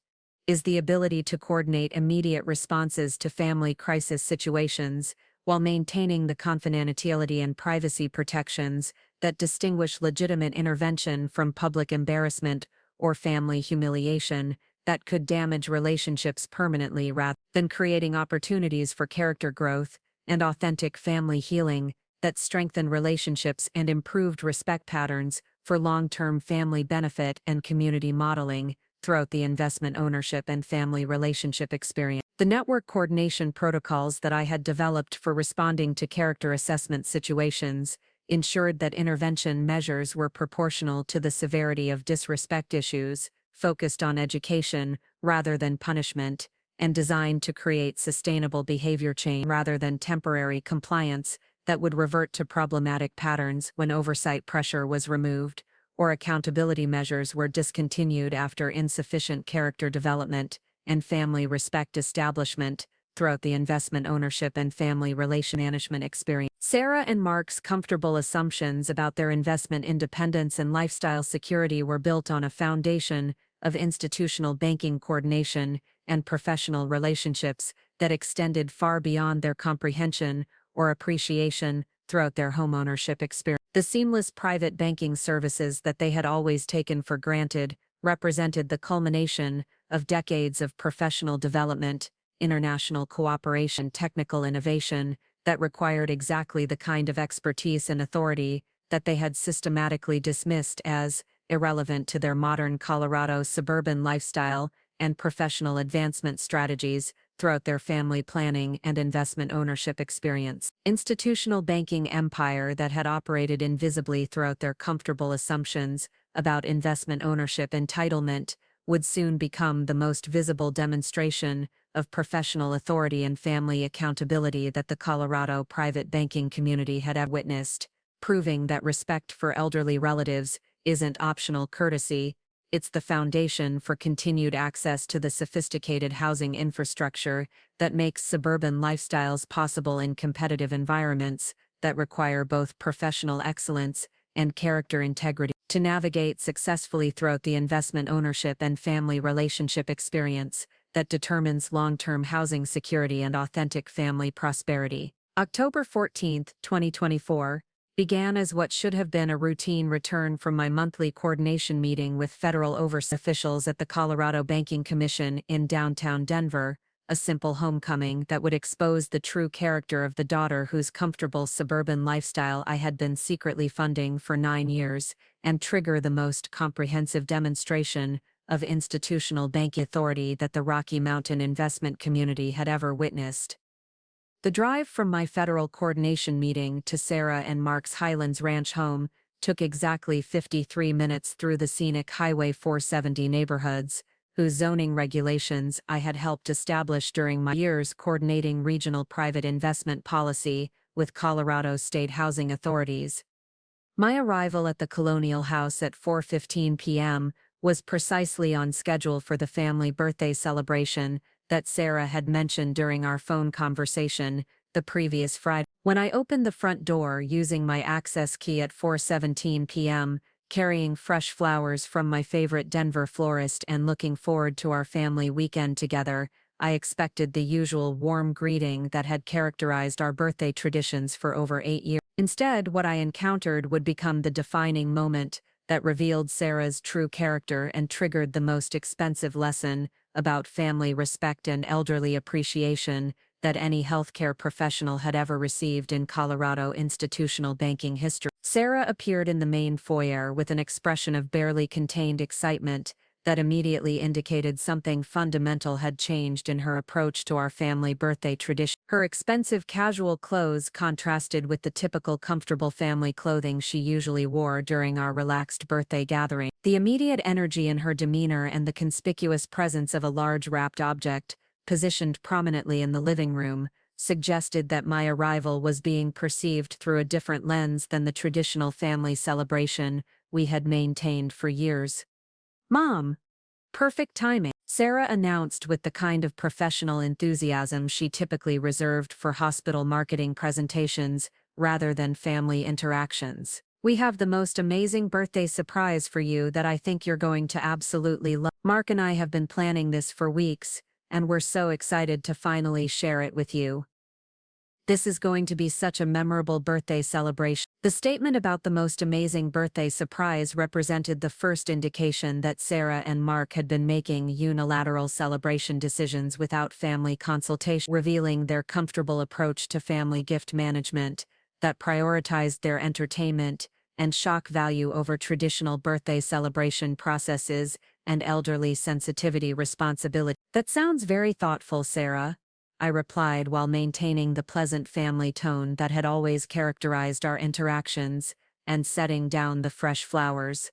Speaker 1: is the ability to coordinate immediate responses to family crisis situations while maintaining the confidentiality and privacy protections that distinguish legitimate intervention from public embarrassment or family humiliation that could damage relationships permanently rather than creating opportunities for character growth and authentic family healing that strengthen relationships and improved respect patterns for long-term family benefit and community modeling throughout the investment ownership and family relationship experience. The network coordination protocols that I had developed for responding to character assessment situations ensured that intervention measures were proportional to the severity of disrespect issues, focused on education rather than punishment, and designed to create sustainable behavior change rather than temporary compliance that would revert to problematic patterns when oversight pressure was removed or accountability measures were discontinued after insufficient character development and family respect establishment throughout the investment ownership and family relation management experience. Sarah and Mark's comfortable assumptions about their investment independence and lifestyle security were built on a foundation of institutional banking coordination and professional relationships that extended far beyond their comprehension or appreciation throughout their homeownership experience. The seamless private banking services that they had always taken for granted represented the culmination of decades of professional development, international cooperation, technical innovation that required exactly the kind of expertise and authority that they had systematically dismissed as irrelevant to their modern Colorado suburban lifestyle and professional advancement strategies throughout their family planning and investment ownership experience. Institutional banking empire that had operated invisibly throughout their comfortable assumptions about investment ownership entitlement would soon become the most visible demonstration of professional authority and family accountability that the Colorado private banking community had ever witnessed, proving that respect for elderly relatives isn't optional courtesy, it's the foundation for continued access to the sophisticated housing infrastructure that makes suburban lifestyles possible in competitive environments that require both professional excellence and character integrity. to navigate successfully throughout the investment ownership and family relationship experience that determines long-term housing security and authentic family prosperity. October 14, 2024, began as what should have been a routine return from my monthly coordination meeting with federal oversight officials at the Colorado Banking Commission in downtown Denver, a simple homecoming that would expose the true character of the daughter whose comfortable suburban lifestyle I had been secretly funding for 9 years, and trigger the most comprehensive demonstration of institutional banking authority that the Rocky Mountain investment community had ever witnessed. The drive from my federal coordination meeting to Sarah and Mark's Highlands Ranch home took exactly 53 minutes through the scenic Highway 470 neighborhoods, whose zoning regulations I had helped establish during my years coordinating regional private investment policy with Colorado state housing authorities. My arrival at the Colonial House at 4:15 p.m. was precisely on schedule for the family birthday celebration that Sarah had mentioned during our phone conversation the previous Friday. When I opened the front door using my access key at 4:17 p.m., carrying fresh flowers from my favorite Denver florist and looking forward to our family weekend together, I expected the usual warm greeting that had characterized our birthday traditions for over 8 years. Instead, what I encountered would become the defining moment that revealed Sarah's true character and triggered the most expensive lesson about family respect and elderly appreciation that any healthcare professional had ever received in Colorado institutional banking history. Sarah appeared in the main foyer with an expression of barely contained excitement that immediately indicated something fundamental had changed in her approach to our family birthday tradition. Her expensive casual clothes contrasted with the typical comfortable family clothing she usually wore during our relaxed birthday gathering. The immediate energy in her demeanor and the conspicuous presence of a large wrapped object, positioned prominently in the living room, suggested that my arrival was being perceived through a different lens than the traditional family celebration we had maintained for years. "Mom! Perfect timing," Sarah announced with the kind of professional enthusiasm she typically reserved for hospital marketing presentations rather than family interactions. "We have the most amazing birthday surprise for you that I think you're going to absolutely love. Mark and I have been planning this for weeks, and we're so excited to finally share it with you. This is going to be such a memorable birthday celebration." The statement about the most amazing birthday surprise represented the first indication that Sarah and Mark had been making unilateral celebration decisions without family consultation, revealing their comfortable approach to family gift management that prioritized their entertainment and shock value over traditional birthday celebration processes and elderly sensitivity responsibility. "That sounds very thoughtful, Sarah," I replied while maintaining the pleasant family tone that had always characterized our interactions and setting down the fresh flowers.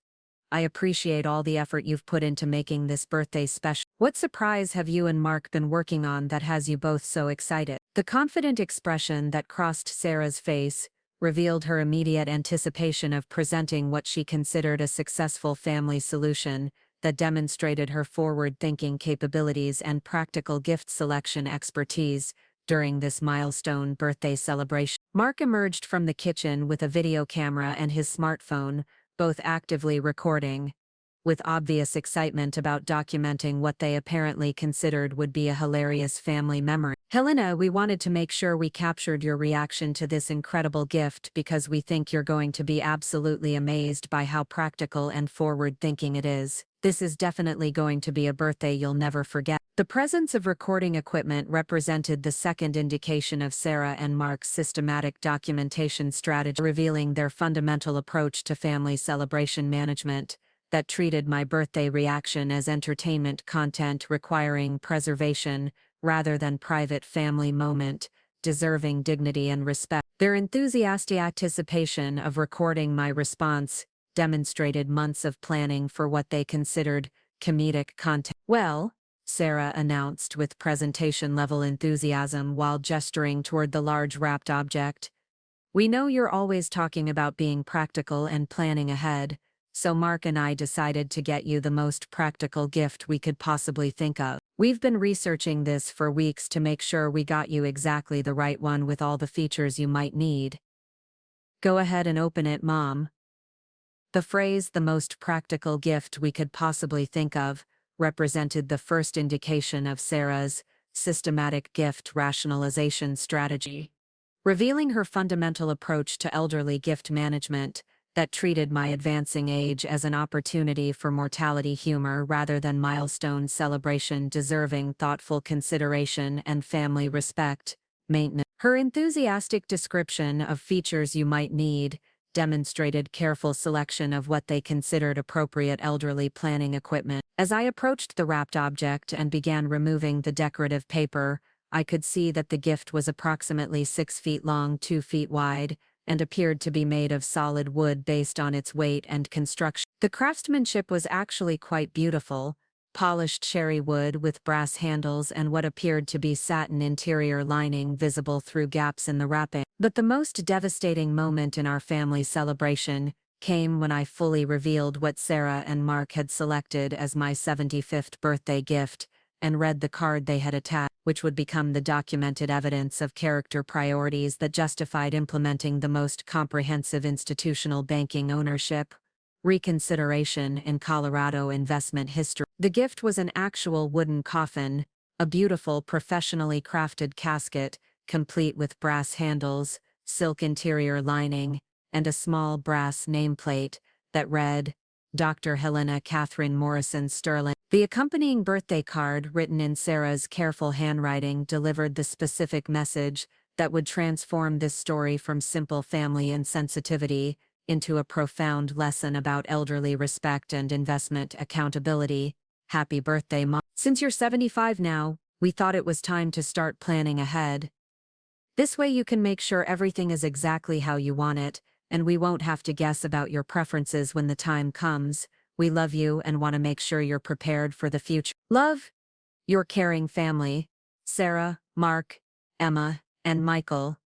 Speaker 1: "I appreciate all the effort you've put into making this birthday special. What surprise have you and Mark been working on that has you both so excited?" The confident expression that crossed Sarah's face revealed her immediate anticipation of presenting what she considered a successful family solution that demonstrated her forward-thinking capabilities and practical gift selection expertise during this milestone birthday celebration. Mark emerged from the kitchen with a video camera and his smartphone, both actively recording, with obvious excitement about documenting what they apparently considered would be a hilarious family memory. "Helena, we wanted to make sure we captured your reaction to this incredible gift because we think you're going to be absolutely amazed by how practical and forward-thinking it is. This is definitely going to be a birthday you'll never forget." The presence of recording equipment represented the second indication of Sarah and Mark's systematic documentation strategy, revealing their fundamental approach to family celebration management that treated my birthday reaction as entertainment content requiring preservation rather than private family moment, deserving dignity and respect. Their enthusiastic anticipation of recording my response demonstrated months of planning for what they considered comedic content. "Well," Sarah announced with presentation-level enthusiasm while gesturing toward the large wrapped object, "we know you're always talking about being practical and planning ahead, so Mark and I decided to get you the most practical gift we could possibly think of. We've been researching this for weeks to make sure we got you exactly the right one with all the features you might need. Go ahead and open it, Mom." The phrase, "the most practical gift we could possibly think of," represented the first indication of Sarah's systematic gift rationalization strategy, revealing her fundamental approach to elderly gift management that treated my advancing age as an opportunity for mortality humor rather than milestone celebration deserving thoughtful consideration and family respect maintenance. Her enthusiastic description of features you might need demonstrated careful selection of what they considered appropriate elderly planning equipment. As I approached the wrapped object and began removing the decorative paper, I could see that the gift was approximately 6 feet long, 2 feet wide, and appeared to be made of solid wood based on its weight and construction. The craftsmanship was actually quite beautiful: polished cherry wood with brass handles and what appeared to be satin interior lining visible through gaps in the wrapping. But the most devastating moment in our family celebration came when I fully revealed what Sarah and Mark had selected as my 75th birthday gift, and read the card they had attached, which would become the documented evidence of character priorities that justified implementing the most comprehensive institutional banking ownership reconsideration in Colorado investment history. The gift was an actual wooden coffin, a beautiful professionally crafted casket, complete with brass handles, silk interior lining, and a small brass nameplate that read, "Dr. Helena Catherine Morrison-Sterling." The accompanying birthday card, written in Sarah's careful handwriting, delivered the specific message that would transform this story from simple family insensitivity into a profound lesson about elderly respect and investment accountability. "Happy birthday, Mom. Since you're 75 now, we thought it was time to start planning ahead. This way you can make sure everything is exactly how you want it, and we won't have to guess about your preferences when the time comes. We love you and want to make sure you're prepared for the future. Love, your caring family, Sarah, Mark, Emma, and Michael."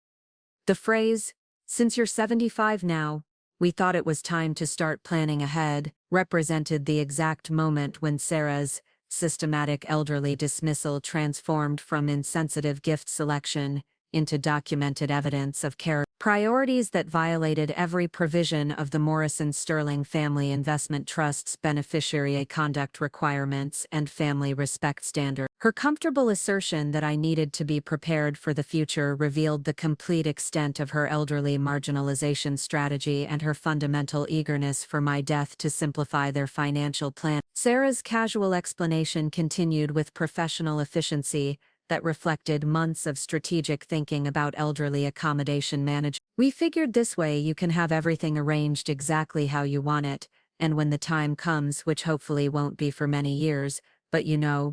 Speaker 1: The phrase, "since you're 75 now, we thought it was time to start planning ahead," represented the exact moment when Sarah's systematic elderly dismissal transformed from insensitive gift selection into documented evidence of character priorities that violated every provision of the Morrison Sterling Family Investment Trust's beneficiary conduct requirements and family respect standards. Her comfortable assertion that I needed to be prepared for the future revealed the complete extent of her elderly marginalization strategy and her fundamental eagerness for my death to simplify their financial plan. Sarah's casual explanation continued with professional efficiency that reflected months of strategic thinking about elderly accommodation management. "We figured this way you can have everything arranged exactly how you want it, and when the time comes, which hopefully won't be for many years, but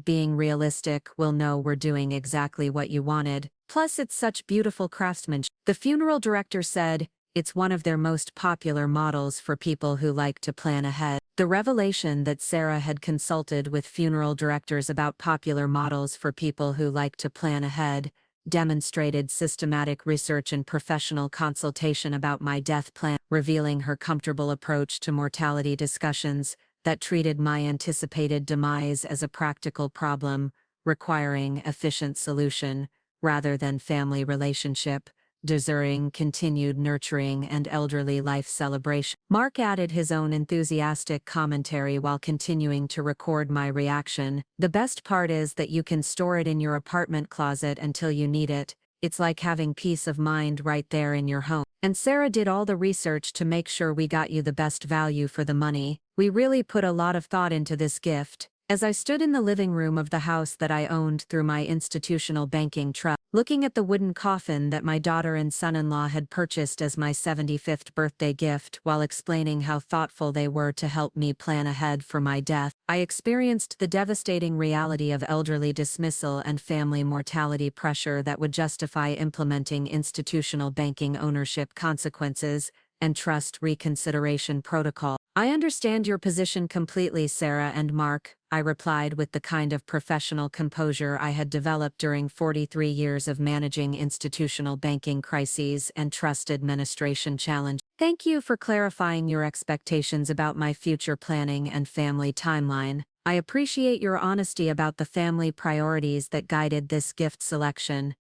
Speaker 1: being realistic, we'll know we're doing exactly what you wanted. Plus it's such beautiful craftsmanship." The funeral director said, "It's one of their most popular models for people who like to plan ahead." The revelation that Sarah had consulted with funeral directors about popular models for people who like to plan ahead demonstrated systematic research and professional consultation about my death plan, revealing her comfortable approach to mortality discussions that treated my anticipated demise as a practical problem requiring efficient solution rather than family relationship deserving continued nurturing and elderly life celebration. Mark added his own enthusiastic commentary while continuing to record my reaction. "The best part is that you can store it in your apartment closet until you need it. It's like having peace of mind right there in your home. And Sarah did all the research to make sure we got you the best value for the money. We really put a lot of thought into this gift." As I stood in the living room of the house that I owned through my institutional banking trust, looking at the wooden coffin that my daughter and son-in-law had purchased as my 75th birthday gift while explaining how thoughtful they were to help me plan ahead for my death, I experienced the devastating reality of elderly dismissal and family mortality pressure that would justify implementing institutional banking ownership consequences and trust reconsideration protocol. "I understand your position completely, Sarah and Mark," I replied with the kind of professional composure I had developed during 43 years of managing institutional banking crises and trust administration challenges. "Thank you for clarifying your expectations about my future planning and family timeline. I appreciate your honesty about the family priorities that guided this gift selection."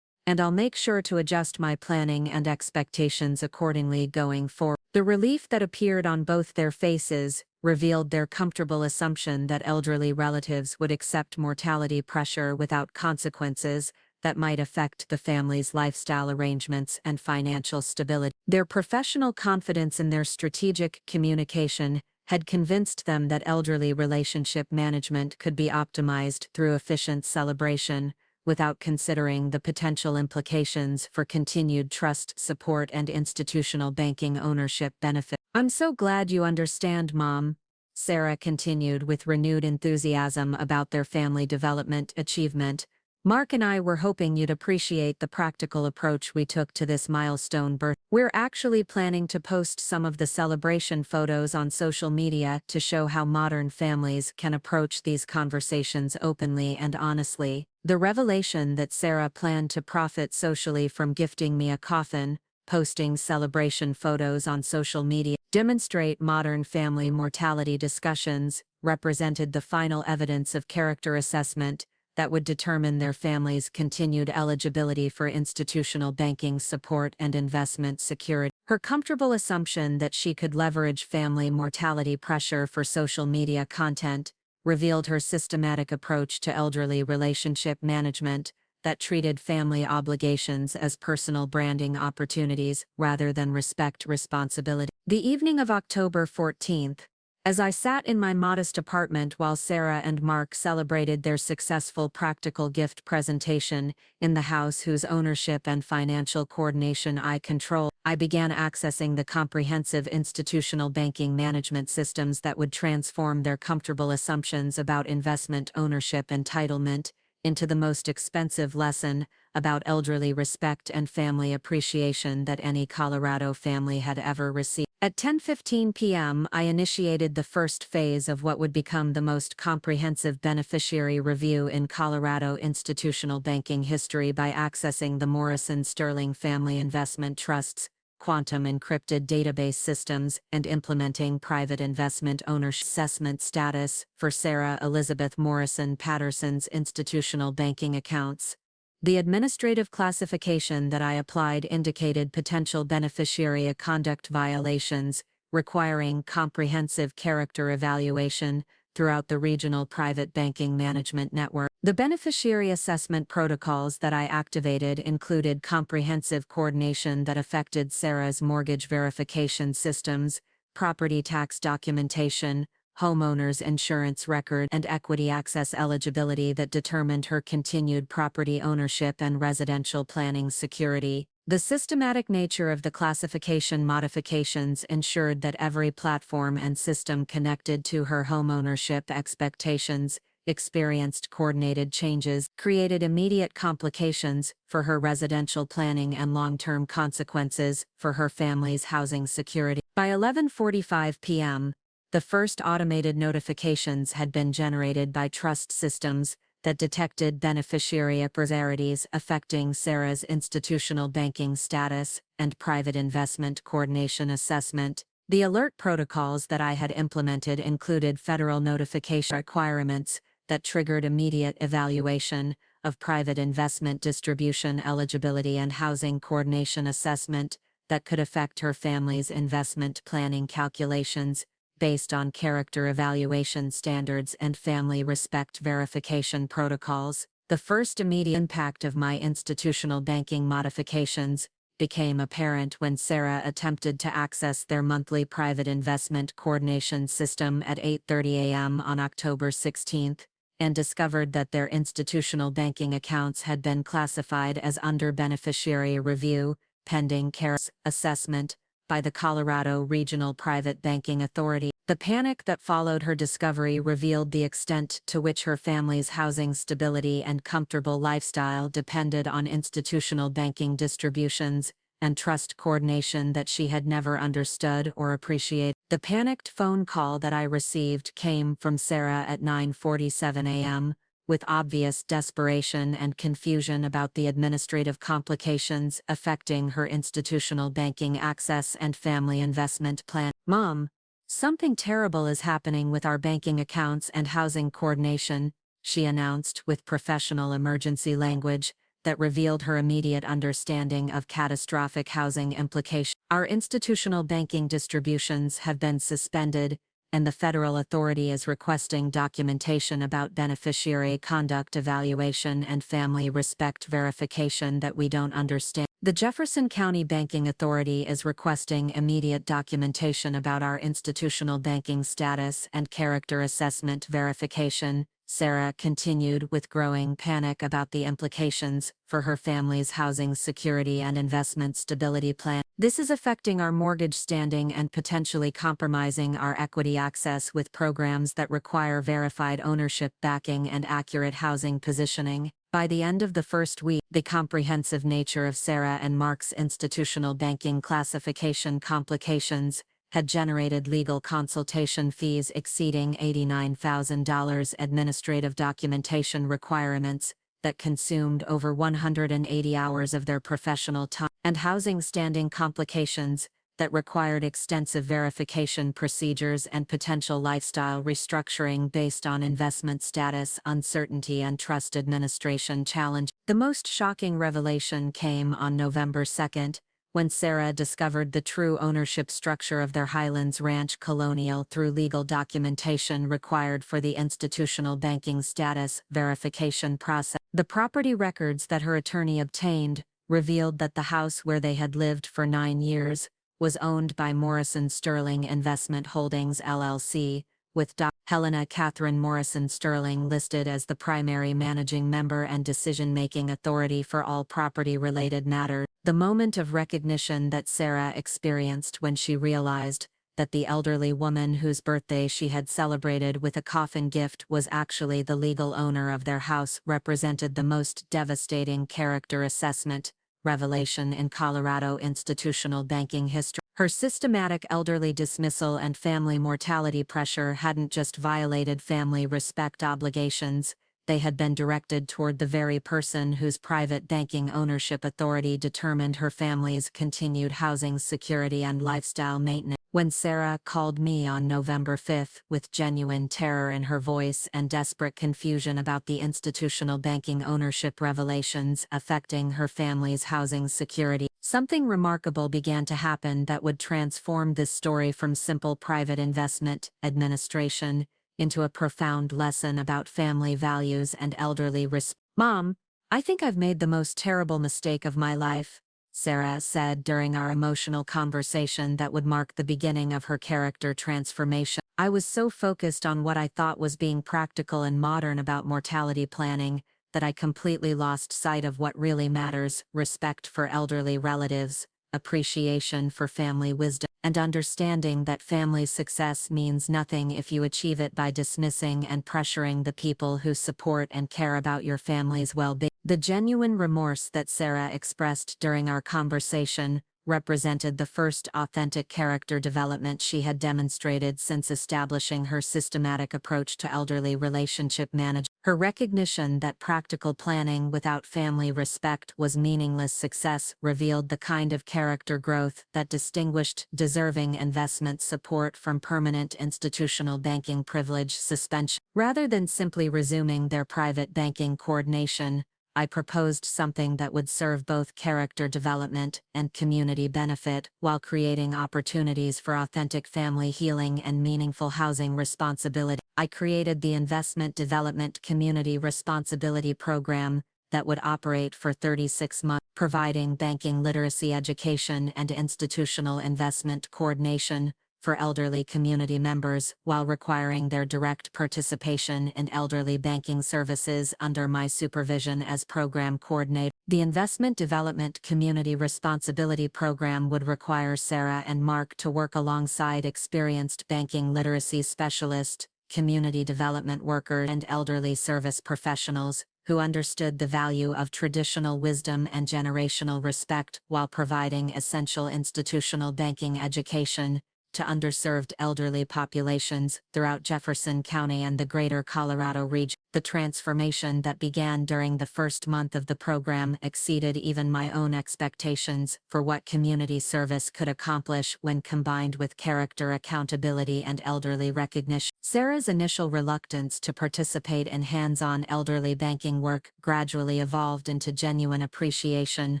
Speaker 1: and I'll make sure to adjust my planning and expectations accordingly going forward. The relief that appeared on both their faces revealed their comfortable assumption that elderly relatives would accept mortality pressure without consequences that might affect the family's lifestyle arrangements and financial stability. Their professional confidence in their strategic communication had convinced them that elderly relationship management could be optimized through efficient celebration, without considering the potential implications for continued trust support and institutional banking ownership benefit. "I'm so glad you understand, Mom," Sarah continued with renewed enthusiasm about their family development achievement. "Mark and I were hoping you'd appreciate the practical approach we took to this milestone birth. We're actually planning to post some of the celebration photos on social media to show how modern families can approach these conversations openly and honestly." The revelation that Sarah planned to profit socially from gifting me a coffin, posting celebration photos on social media, demonstrate modern family mortality discussions, represented the final evidence of character assessment that would determine their family's continued eligibility for institutional banking support and investment security. Her comfortable assumption that she could leverage family mortality pressure for social media content revealed her systematic approach to elderly relationship management that treated family obligations as personal branding opportunities rather than responsibility. The evening of October 14th, as I sat in my modest apartment while Sarah and Mark celebrated their successful practical gift presentation in the house whose ownership and financial coordination I control, I began accessing the comprehensive institutional banking management systems that would transform their comfortable assumptions about investment ownership entitlement into the most expensive lesson about elderly respect and family appreciation that any Colorado family had ever received. At 10:15 p.m., I initiated the first phase of what would become the most comprehensive beneficiary review in Colorado institutional banking history by accessing the Morrison Sterling Family Investment Trust's quantum encrypted database systems and implementing private investment ownership assessment status for Sarah Elizabeth Morrison Patterson's institutional banking accounts. The administrative classification that I applied indicated potential beneficiary conduct violations, requiring comprehensive character evaluation throughout the regional private banking management network. The beneficiary assessment protocols that I activated included comprehensive coordination that affected Sarah's mortgage verification systems, property tax documentation, homeowner's insurance record, and equity access eligibility that determined her continued property ownership and residential planning security. The systematic nature of the classification modifications ensured that every platform and system connected to her homeownership expectations experienced coordinated changes, created immediate complications for her residential planning and long-term consequences for her family's housing security. By 11:45 p.m., the first automated notifications had been generated by trust systems that detected beneficiary irregularities affecting Sarah's institutional banking status and private investment coordination assessment. The alert protocols that I had implemented included federal notification requirements that triggered immediate evaluation of private investment distribution eligibility and housing coordination assessment that could affect her family's investment planning calculations based on character evaluation standards and family respect verification protocols. The first immediate impact of my institutional banking modifications became apparent when Sarah attempted to access their monthly private investment coordination system at 8:30 a.m. on October 16th, and discovered that their institutional banking accounts had been classified as under beneficiary review, pending CARES assessment, by the Colorado Regional Private Banking Authority. The panic that followed her discovery revealed the extent to which her family's housing stability and comfortable lifestyle depended on institutional banking distributions and trust coordination that she had never understood or appreciated. The panicked phone call that I received came from Sarah at 9:47 a.m., with obvious desperation and confusion about the administrative complications affecting her institutional banking access and family investment plan. "Mom, something terrible is happening with our banking accounts and housing coordination," she announced with professional emergency language
Speaker 2: that revealed her immediate understanding of catastrophic housing implications. Our institutional banking distributions have been suspended, and the federal authority is requesting documentation about beneficiary conduct evaluation and family respect verification that we don't understand. The Jefferson County Banking Authority is requesting immediate documentation about our institutional banking status and character assessment verification. Sarah continued with growing panic about the implications for her family's housing security and investment stability plan. This is affecting our mortgage standing and potentially compromising our equity access with programs that require verified ownership backing and accurate housing positioning. By the end of the first week, the comprehensive nature of Sarah and Mark's institutional banking classification complications had generated legal consultation fees exceeding $89,000, administrative documentation requirements that consumed over 180 hours of their professional time, and housing standing complications that required extensive verification procedures and potential lifestyle restructuring based on investment status uncertainty and trust administration challenge. The most shocking revelation came on November 2nd, when Sarah discovered the true ownership structure of their Highlands Ranch colonial through legal documentation required for the institutional banking status verification process. The property records that her attorney obtained revealed that the house where they had lived for 9 years was owned by Morrison Sterling Investment Holdings LLC, with Helena Catherine Morrison-Sterling listed as the primary managing member and decision-making authority for all property-related matters. The moment of recognition that Sarah experienced when she realized that the elderly woman whose birthday she had celebrated with a coffin gift was actually the legal owner of their house represented the most devastating character assessment revelation in Colorado institutional banking history. Her systematic elderly dismissal and family mortality pressure hadn't just violated family respect obligations, they had been directed toward the very person whose private banking ownership authority determined her family's continued housing security and lifestyle maintenance. When Sarah called me on November 5th with genuine terror in her voice and desperate confusion about the institutional banking ownership revelations affecting her family's housing security, something remarkable began to happen that would transform this story from simple private investment administration into a profound lesson about family values and elderly respect. "Mom, I think I've made the most terrible mistake of my life," Sarah said during our emotional conversation that would mark the beginning of her character transformation. "I was so focused on what I thought was being practical and modern about mortality planning that I completely lost sight of what really matters: respect for elderly relatives, appreciation for family wisdom, and understanding that family success means nothing if you achieve it by dismissing and pressuring the people who support and care about your family's well-being." The genuine remorse that Sarah expressed during our conversation represented the first authentic character development she had demonstrated since establishing her systematic approach to elderly relationship management. Her recognition that practical planning without family respect was meaningless success revealed the kind of character growth that distinguished deserving investment support from permanent institutional banking privilege suspension. Rather than simply resuming their private banking coordination, I proposed something that would serve both character development and community benefit while creating opportunities for authentic family healing and meaningful housing responsibility. I created the Investment Development Community Responsibility Program that would operate for 36 months, providing banking literacy education and institutional investment coordination for elderly community members while requiring their direct participation in elderly banking services under my supervision as program coordinator. The Investment Development Community Responsibility Program would require Sarah and Mark to work alongside experienced banking literacy specialists, community development workers, and elderly service professionals who understood the value of traditional wisdom and generational respect while providing essential institutional banking education to underserved elderly populations throughout Jefferson County and the greater Colorado region. The transformation that began during the first month of the program exceeded even my own expectations for what community service could accomplish when combined with character accountability and elderly recognition. Sarah's initial reluctance to participate in hands-on elderly banking work gradually evolved into genuine appreciation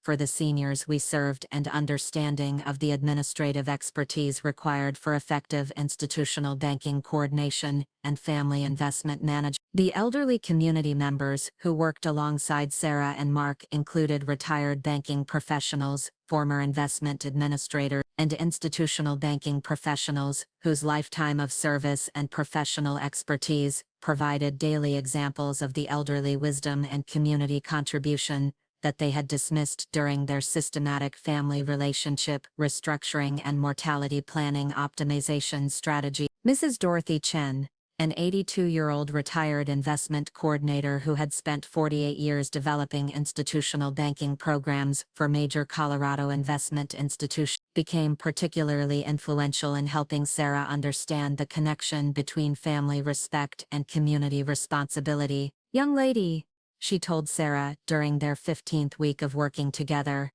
Speaker 2: for the seniors we served and understanding of the administrative expertise required for effective institutional banking coordination and family investment management. The elderly community members who worked alongside Sarah and Mark included retired banking professionals, former investment administrators, and institutional banking professionals whose lifetime of service and professional expertise provided daily examples of the elderly wisdom and community contribution that they had dismissed during their systematic family relationship restructuring and mortality planning optimization strategy. Mrs. Dorothy Chen, an 82-year-old retired investment coordinator who had spent 48 years developing institutional banking programs for major Colorado investment institutions, became particularly influential in helping Sarah understand the connection between family respect and community responsibility. "Young lady," she told Sarah during their 15th week of working together,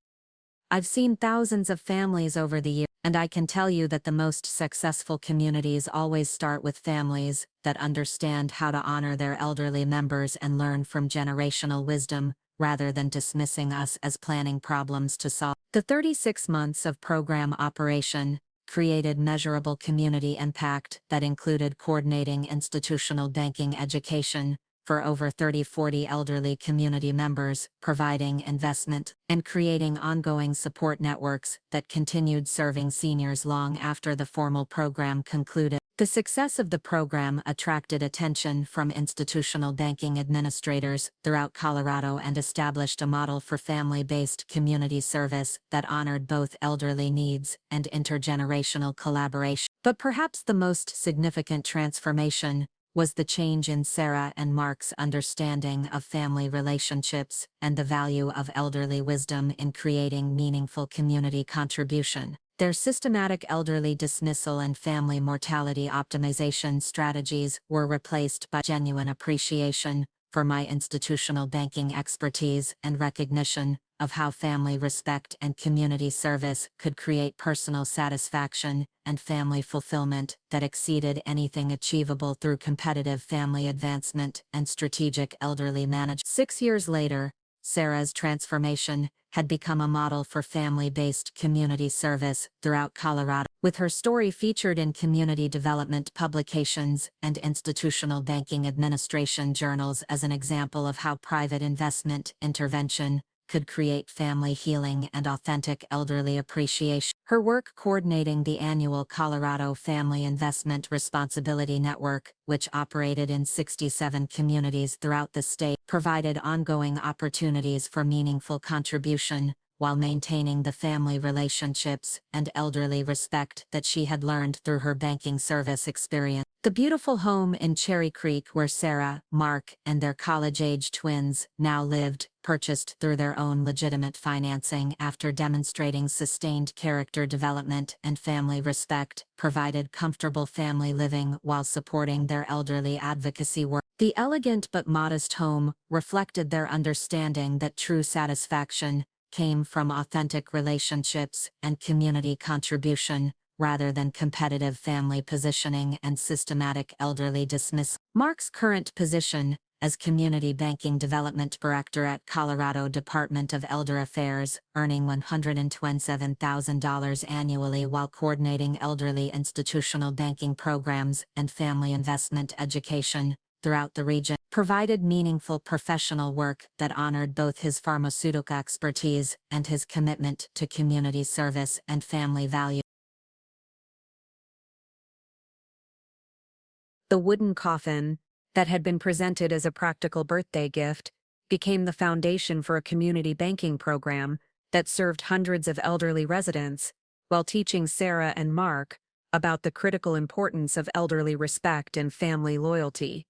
Speaker 2: "I've seen thousands of families over the years, and I can tell you that the most successful communities always start with families that understand how to honor their elderly members and learn from generational wisdom, rather than dismissing us as planning problems to solve." The 36 months of program operation created measurable community impact that included coordinating institutional banking education for over 40 elderly community members, providing investment, and creating ongoing support networks that continued serving seniors long after the formal program concluded. The success of the program attracted attention from institutional banking administrators throughout Colorado and established a model for family-based community service that honored both elderly needs and intergenerational collaboration. But perhaps the most significant transformation was the change in Sarah and Mark's understanding of family relationships and the value of elderly wisdom in creating meaningful community contribution. Their systematic elderly dismissal and family mortality optimization strategies were replaced by genuine appreciation for my institutional banking expertise and recognition of how family respect and community service could create personal satisfaction and family fulfillment that exceeded anything achievable through competitive family advancement and strategic elderly management. 6 years later, Sarah's transformation had become a model for family-based community service throughout Colorado, with her story featured in community development publications and institutional banking administration journals as an example of how private investment intervention could create family healing and authentic elderly appreciation. Her work coordinating the annual Colorado Family Investment Responsibility Network, which operated in 67 communities throughout the state, provided ongoing opportunities for meaningful contribution, while maintaining the family relationships and elderly respect that she had learned through her banking service experience. The beautiful home in Cherry Creek where Sarah, Mark, and their college-age twins now lived, purchased through their own legitimate financing after demonstrating sustained character development and family respect, provided comfortable family living while supporting their elderly advocacy work. The elegant but modest home reflected their understanding that true satisfaction came from authentic relationships and community contribution, rather than competitive family positioning and systematic elderly dismissal. Mark's current position as Community Banking Development Director at Colorado Department of Elder Affairs, earning $127,000 annually while coordinating elderly institutional banking programs and family investment education throughout the region, provided meaningful professional work that honored both his pharmaceutical expertise and his commitment to community service and family values.
Speaker 1: The wooden coffin, that had been presented as a practical birthday gift, became the foundation for a community banking program that served hundreds of elderly residents, while teaching Sarah and Mark about the critical importance of elderly respect and family loyalty.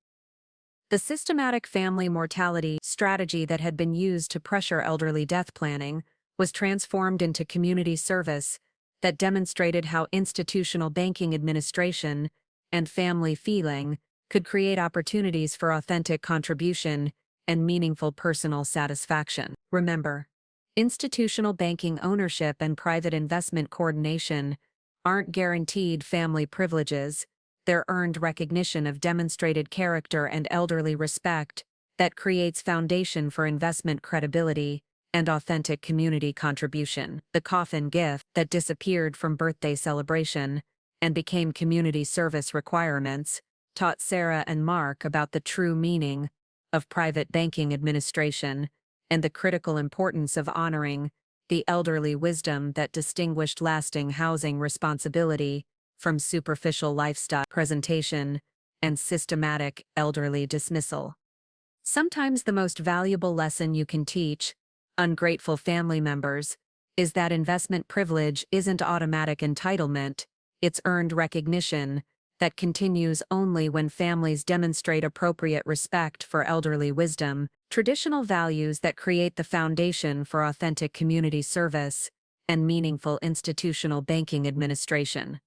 Speaker 1: The systematic family mortality strategy that had been used to pressure elderly death planning was transformed into community service that demonstrated how institutional banking administration and family feeling could create opportunities for authentic contribution and meaningful personal satisfaction. Remember, institutional banking ownership and private investment coordination aren't guaranteed family privileges, they're earned recognition of demonstrated character and elderly respect that creates foundation for investment credibility and authentic community contribution. The coffin gift that disappeared from birthday celebration and became community service requirements taught Sarah and Mark about the true meaning of private banking administration and the critical importance of honoring the elderly wisdom that distinguished lasting housing responsibility from superficial lifestyle presentation and systematic elderly dismissal. Sometimes the most valuable lesson you can teach ungrateful family members is that investment privilege isn't automatic entitlement, it's earned recognition that continues only when families demonstrate appropriate respect for elderly wisdom, traditional values that create the foundation for authentic community service and meaningful institutional banking administration.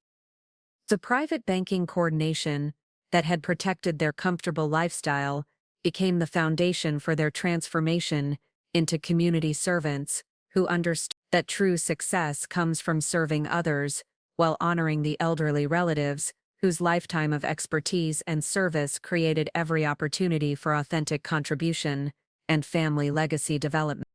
Speaker 1: The private banking coordination that had protected their comfortable lifestyle became the foundation for their transformation into community servants who understood that true success comes from serving others while honoring the elderly relatives whose lifetime of expertise and service created every opportunity for authentic contribution and family legacy development.